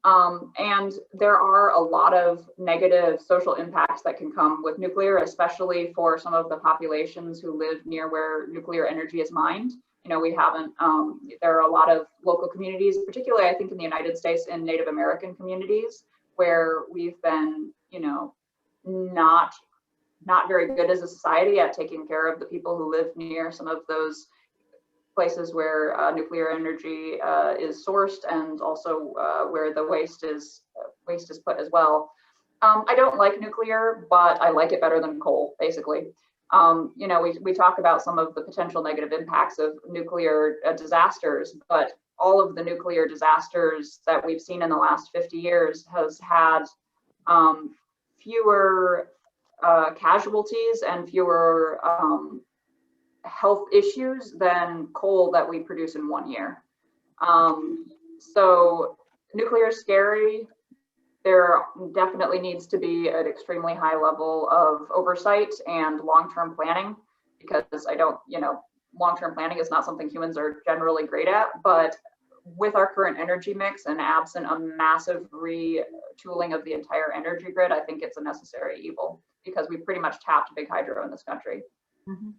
And there are a lot of negative social impacts that can come with nuclear, especially for some of the populations who live near where nuclear energy is mined. You know, we haven't, there are a lot of local communities, particularly I think in the United States and Native American communities, where we've been, you know, not very good as a society at taking care of the people who live near some of those places where nuclear energy is sourced, and also where the waste is put as well. I don't like nuclear, but I like it better than coal, basically. You know, we talk about some of the potential negative impacts of nuclear disasters, but all of the nuclear disasters that we've seen in the last 50 years has had fewer casualties and fewer health issues than coal that we produce in 1 year. So nuclear is scary. There definitely needs to be an extremely high level of oversight and long-term planning, because long-term planning is not something humans are generally great at, but with our current energy mix and absent a massive retooling of the entire energy grid, I think it's a necessary evil, because we pretty much tapped big hydro in this country. Mm-hmm.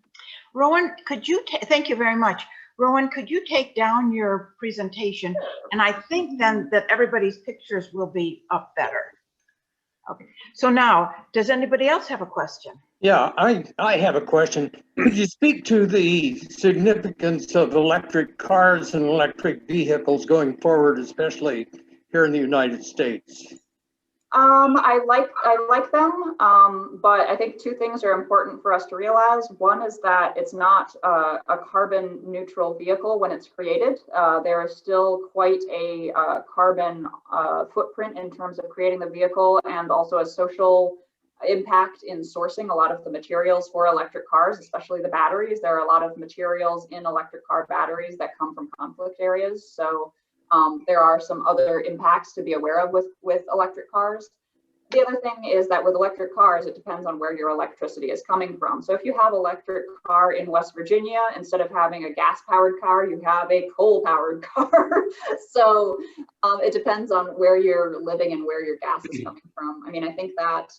Rowan, could you, thank you very much. Rowan, could you take down your presentation? And I think then that everybody's pictures will be up better. Okay, so now, does anybody else have a question? Yeah, I have a question. Could you speak to the significance of electric cars and electric vehicles going forward, especially here in the United States? I like them, but I think two things are important for us to realize. One is that it's not a carbon neutral vehicle when it's created. There is still quite a carbon footprint in terms of creating the vehicle, and also a social impact in sourcing a lot of the materials for electric cars, especially the batteries. There are a lot of materials in electric car batteries that come from conflict areas. So there are some other impacts to be aware of with electric cars. The other thing is that with electric cars, it depends on where your electricity is coming from. So if you have an electric car in West Virginia, instead of having a gas-powered car, you have a coal-powered car. So it depends on where you're living and where your gas is coming from. I mean, I think that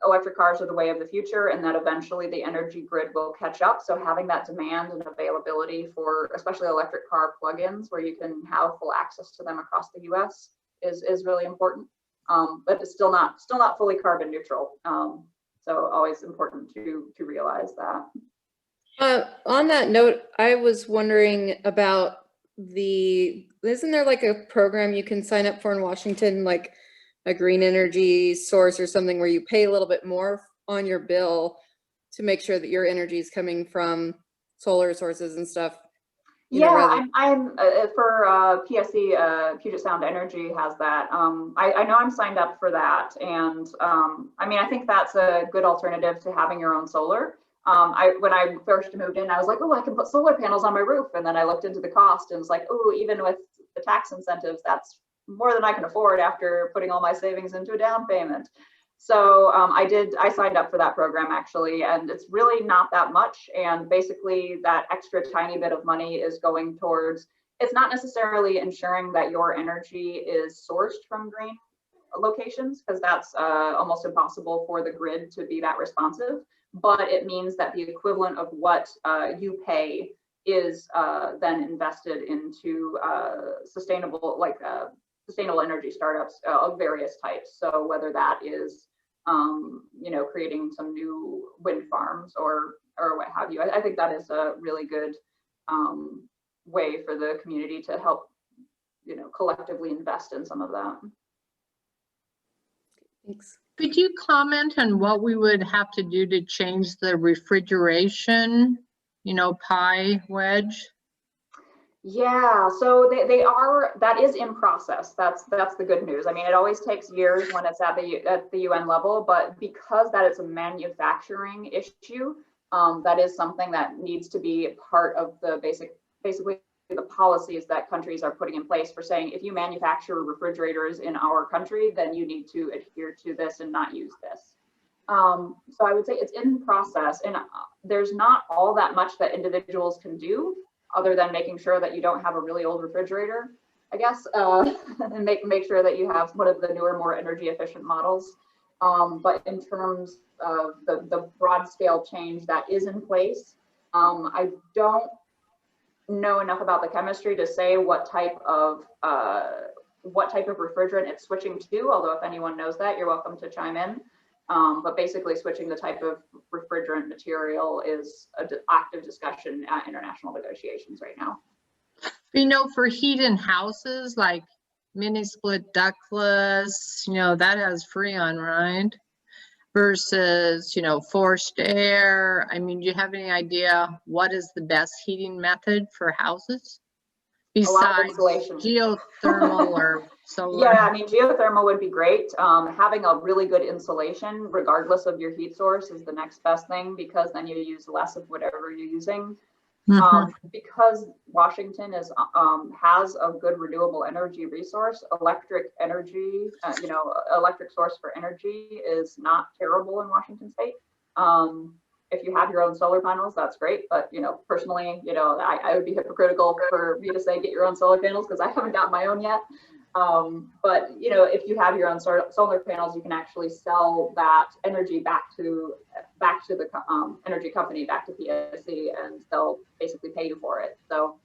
electric cars are the way of the future, and that eventually the energy grid will catch up. So having that demand and availability for especially electric car plug-ins, where you can have full access to them across the US, is really important. But it's still not fully carbon neutral. So always important to realize that. On that note, I was wondering about isn't there like a program you can sign up for in Washington, like a green energy source or something, where you pay a little bit more on your bill to make sure that your energy is coming from solar sources and stuff? Yeah, I'm for PSE, Puget Sound Energy has that. I know I'm signed up for that, and I mean, I think that's a good alternative to having your own solar. When I first moved in, I was like, oh, I can put solar panels on my roof, and then I looked into the cost and was like, oh, even with the tax incentives, that's more than I can afford after putting all my savings into a down payment. So I signed up for that program actually, and it's really not that much. And basically that extra tiny bit of money is going towards, it's not necessarily ensuring that your energy is sourced from green locations, because that's almost impossible for the grid to be that responsive, but it means that the equivalent of what you pay is then invested into sustainable energy startups of various types. So whether that is, creating some new wind farms or what have you, I think that is a really good way for the community to help, collectively invest in some of that. Thanks. Could you comment on what we would have to do to change the refrigeration, pie wedge? Yeah, so that is in process. That's the good news. I mean, it always takes years when it's at the UN level, but because that is a manufacturing issue, that is something that needs to be part of the basically the policies that countries are putting in place for saying, if you manufacture refrigerators in our country, then you need to adhere to this and not use this. So I would say it's in process, and there's not all that much that individuals can do, other than making sure that you don't have a really old refrigerator, I guess, and make sure that you have one of the newer, more energy efficient models. But in terms of the broad scale change that is in place, I don't know enough about the chemistry to say what type of refrigerant it's switching to, although if anyone knows that, you're welcome to chime in. But basically switching the type of refrigerant material is an active discussion at international negotiations right now. For heat in houses, like mini split ductless, that has Freon, right? versus, you know, forced air? I mean, do you have any idea what is the best heating method for houses A lot of besides insulation. geothermal or solar? Yeah, I mean, geothermal would be great. Having a really good insulation, regardless of your heat source, is the next best thing, because then you use less of whatever you're using. Because Washington is has a good renewable energy resource, electric energy, electric source for energy is not terrible in Washington state. If you have your own solar panels, that's great. But, personally, I would be hypocritical for me to say get your own solar panels, because I haven't got my own yet. But, if you have your own solar panels, you can actually sell that energy back to the energy company, back to PSC, and they'll basically pay you for it. So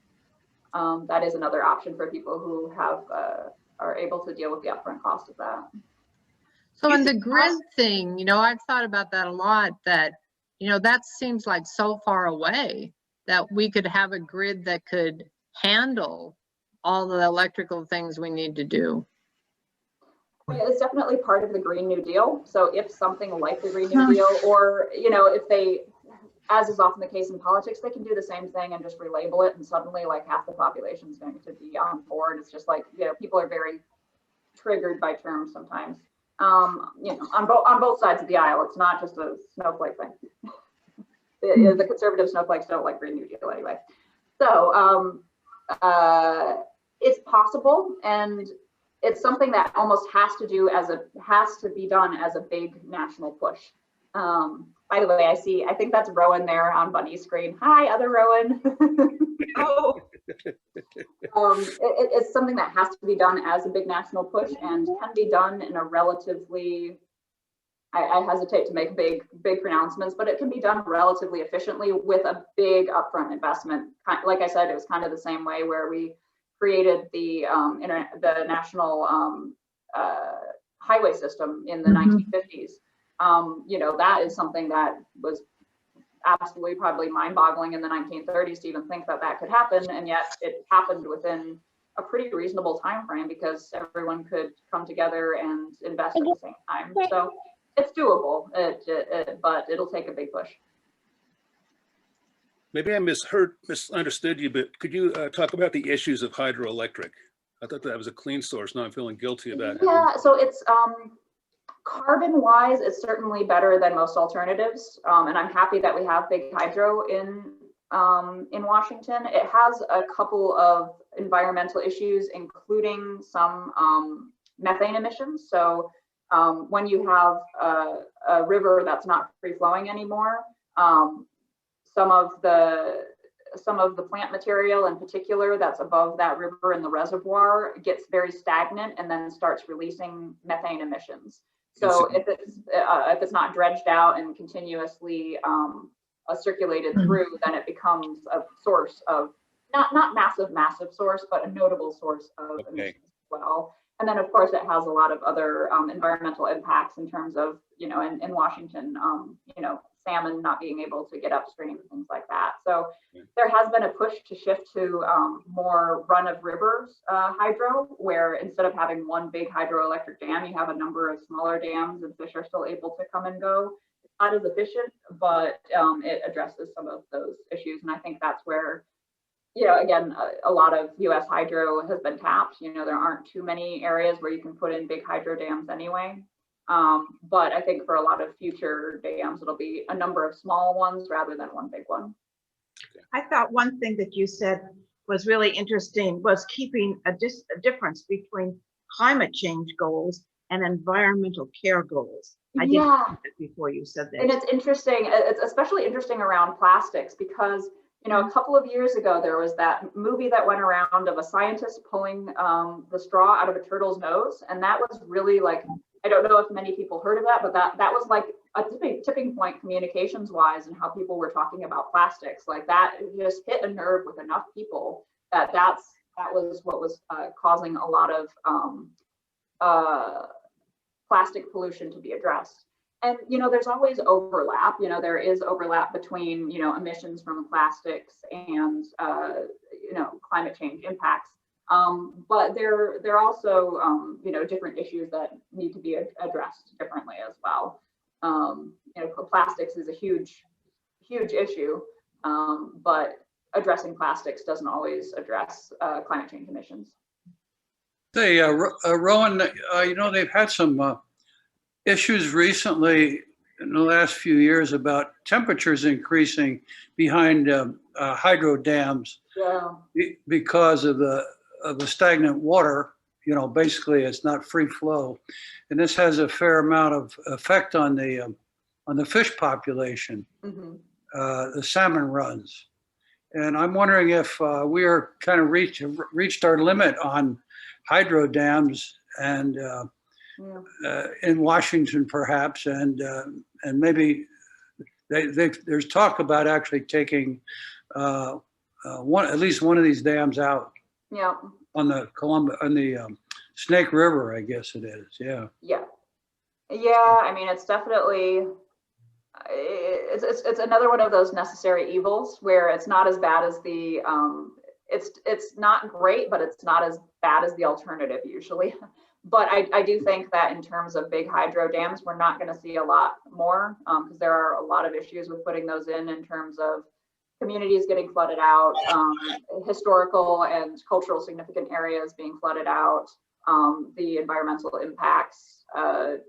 that is another option for people who are able to deal with the upfront cost of that. So in the grid thing, I've thought about that a lot, that, that seems like so far away that we could have a grid that could handle all the electrical things we need to do. It's definitely part of the Green New Deal. So if something like the Green New Deal, or, if they, as is often the case in politics, they can do the same thing and just relabel it, and suddenly like half the population is going to be on board. It's just like, people are very triggered by terms sometimes. On both sides of the aisle. It's not just a snowflake thing. The conservative snowflakes don't like Green New Deal anyway. So it's possible, and it's something that almost has to be done as a big national push. By the way, I think that's Rowan there on Bunny's screen. Hi, other Rowan. Oh. It's something that has to be done as a big national push, and can be done in a relatively, I hesitate to make big pronouncements, but it can be done relatively efficiently with a big upfront investment. Like I said, it was kind of the same way where we created the national highway system in the 1950s. That is something that was absolutely probably mind-boggling in the 1930s to even think that could happen, and yet it happened within a pretty reasonable time frame because everyone could come together and invest at the same time. So it's doable, but it'll take a big push. Maybe I misunderstood you, but could you talk about the issues of hydroelectric? I thought that was a clean source. Now I'm feeling guilty about it. Yeah, so it's carbon-wise, it's certainly better than most alternatives, and I'm happy that we have big hydro in Washington. It has a couple of environmental issues, including some methane emissions. So when you have a river that's not free-flowing anymore, some of the plant material in particular that's above that river in the reservoir gets very stagnant and then starts releasing methane emissions. So if it's not dredged out and continuously circulated through, then it becomes a source of not massive source, but a notable source of emissions as well. And then of course it has a lot of other environmental impacts in terms of, in Washington, salmon not being able to get upstream, things like that. So there has been a push to shift to more run of rivers hydro, where instead of having one big hydroelectric dam, you have a number of smaller dams, and fish are still able to come and go. It's not as efficient, but it addresses some of those issues. And I think that's where, again, a lot of US hydro has been tapped. There aren't too many areas where you can put in big hydro dams anyway. But I think for a lot of future dams, it'll be a number of small ones rather than one big one. I thought one thing that you said was really interesting was keeping a difference between climate change goals and environmental care goals. I didn't know that before you said that. And it's interesting. It's especially interesting around plastics because, a couple of years ago, there was that movie that went around of a scientist pulling the straw out of a turtle's nose. And that was really like, I don't know if many people heard of that, but that was like a tipping point communications wise, and how people were talking about plastics. Like that just hit a nerve with enough people that was what was causing a lot of plastic pollution to be addressed. And, there's always overlap. There is overlap between, emissions from plastics and, climate change impacts. But there are also, different issues that need to be addressed differently as well. You know, plastics is a huge issue, but addressing plastics doesn't always address climate change emissions. Hey, Rowan, you know, they've had some issues recently in the last few years about temperatures increasing behind hydro dams. Yeah. Because of the stagnant water. You know, basically it's not free flow, and this has a fair amount of effect on the fish population, the salmon runs. And I'm wondering if we are kind of reached our limit on hydro dams and in Washington perhaps, and maybe there's talk about actually taking at least one of these dams out. Yeah. On the Snake River, I guess it is. Yeah. Yeah. Yeah. I mean, it's definitely, it's another one of those necessary evils where it's not as bad as the, it's not great, but it's not as bad as the alternative usually. But I do think that in terms of big hydro dams, we're not going to see a lot more because there are a lot of issues with putting those in terms of communities getting flooded out, historical and cultural significant areas being flooded out, the environmental impacts,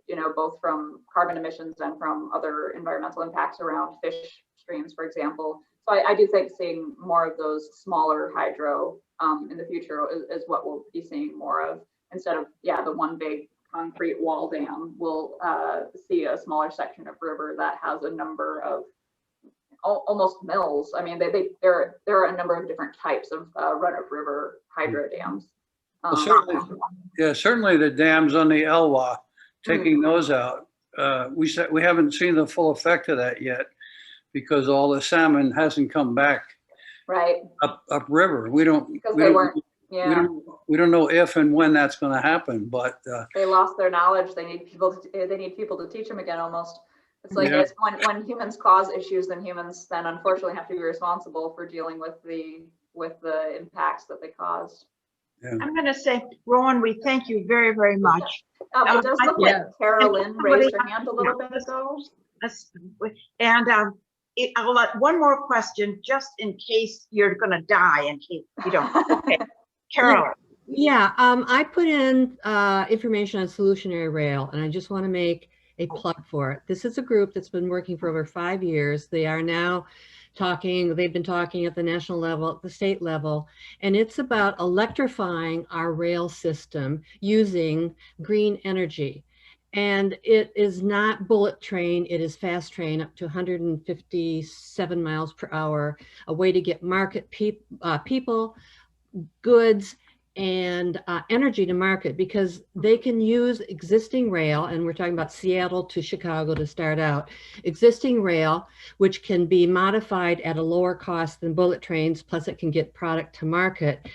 you know, both from carbon emissions and from other environmental impacts around fish streams, for example. So I do think seeing more of those smaller hydro in the future is what we'll be seeing more of, instead of, the one big concrete wall dam. We'll see a smaller section of river that has a number of almost mills. I mean, there are a number of different types of run-of-river hydro dams. Well, certainly the dams on the Elwha, taking those out. We haven't seen the full effect of that yet because all the salmon hasn't come back. Right. Upriver. We don't know if and when that's going to happen, but they lost their knowledge. They need people to teach them again almost. It's like it's when humans cause issues, then humans then unfortunately have to be responsible for dealing with the impacts that they caused. Yeah. I'm going to say, Rowan, we thank you very, very much. It does look like Carolyn raised her hand a little bit ago. And I'll let one more question just in case you're going to die, in case you don't. Okay, Carolyn. Yeah, I put in information on Solutionary Rail, and I just want to make a plug for it. This is a group that's been working for over 5 years. They are now they've been talking at the national level, at the state level, and it's about electrifying our rail system using green energy. And it is not bullet train, it is fast train up to 157 miles per hour, a way to get market people, goods, and energy to market, because they can use existing rail, and we're talking about Seattle to Chicago to start out, existing rail, which can be modified at a lower cost than bullet trains, plus it can get product to market.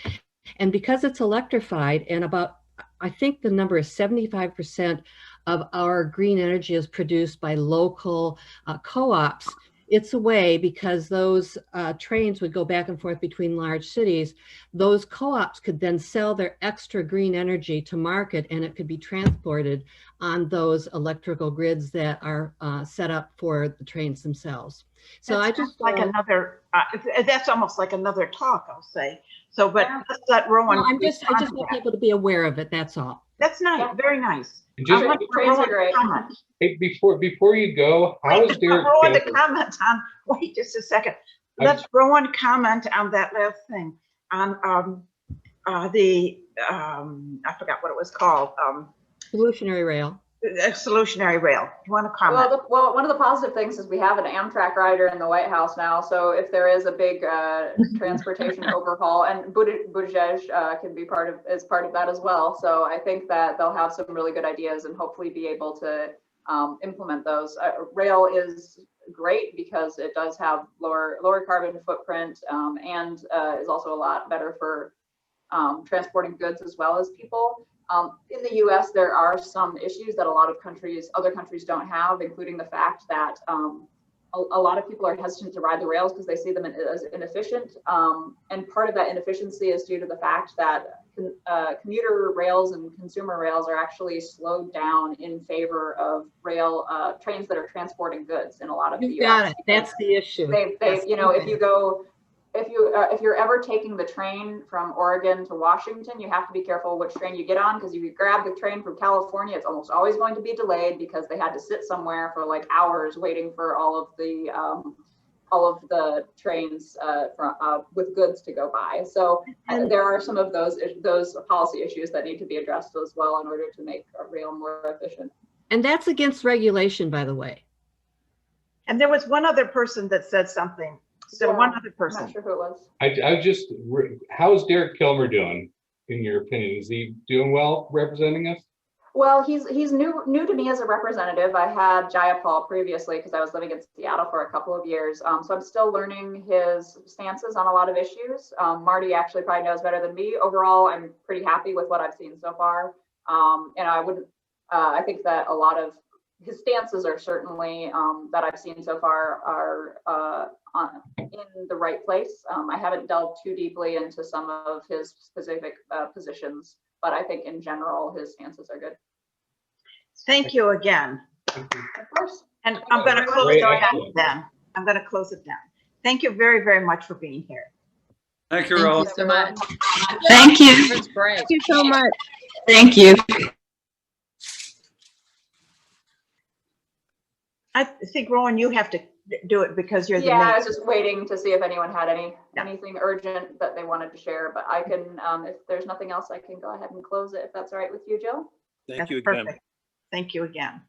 And because it's electrified, and about, I think the number is 75% of our green energy is produced by local co-ops, it's a way, because those trains would go back and forth between large cities, those co-ops could then sell their extra green energy to market, and it could be transported on those electrical grids that are set up for the trains themselves. So that's I just like another, that's almost like another talk, I'll say. So, but let's let Rowan. No, I just want people to be aware of it, that's all. That's nice, very nice. Just, hey, before you go, how is Derek? Rowan to comment on, wait just a second. Let's Rowan comment on that last thing on I forgot what it was called. Solutionary Rail. Solutionary Rail. Do you want to comment? Well, one of the positive things is we have an Amtrak rider in the White House now. So if there is a big transportation overhaul, and Buttigieg can be part of that as well. So I think that they'll have some really good ideas and hopefully be able to implement those. Rail is great because it does have lower carbon footprint and is also a lot better for transporting goods as well as people. In the U.S., there are some issues that a lot of other countries don't have, including the fact that a lot of people are hesitant to ride the rails because they see them as inefficient. And part of that inefficiency is due to the fact that commuter rails and consumer rails are actually slowed down in favor of rail trains that are transporting goods in a lot of the You got US. it. That's the issue. They've Yes, you know, you if you go, if you're ever taking the train from Oregon to Washington, you have to be careful which train you get on, because if you grab the train from California, it's almost always going to be delayed because they had to sit somewhere for like hours waiting for all of the trains with goods to go by. So there are some of those policy issues that need to be addressed as well in order to make rail more efficient. And that's against regulation, by the way. And there was one other person that said something. So Yeah, one other I'm person. not sure who it was. I just, how's Derek Kilmer doing, in your opinion? Is he doing well representing us? Well, he's new to me as a representative. I had Jayapal previously because I was living in Seattle for a couple of years. So I'm still learning his stances on a lot of issues. Marty actually probably knows better than me. Overall, I'm pretty happy with what I've seen so far. And I think that a lot of his stances are certainly that I've seen so far are in the right place. I haven't delved too deeply into some of his specific positions, but I think in general his stances are good. Thank you again. Of course. And I'm going to close it down then. I'm going to close it down. Thank you very, very much for being here. Thank you, Thank Rowan. you so much. Thank you. That's great. Thank you so much. Thank you. I think, Rowan, you have to do it because you're the Yeah, main. I was just waiting to see if anyone had anything urgent that they wanted to share, but I can, if there's nothing else, I can go ahead and close it if that's all right with you, Jill. Thank That's you again. perfect. Thank you again.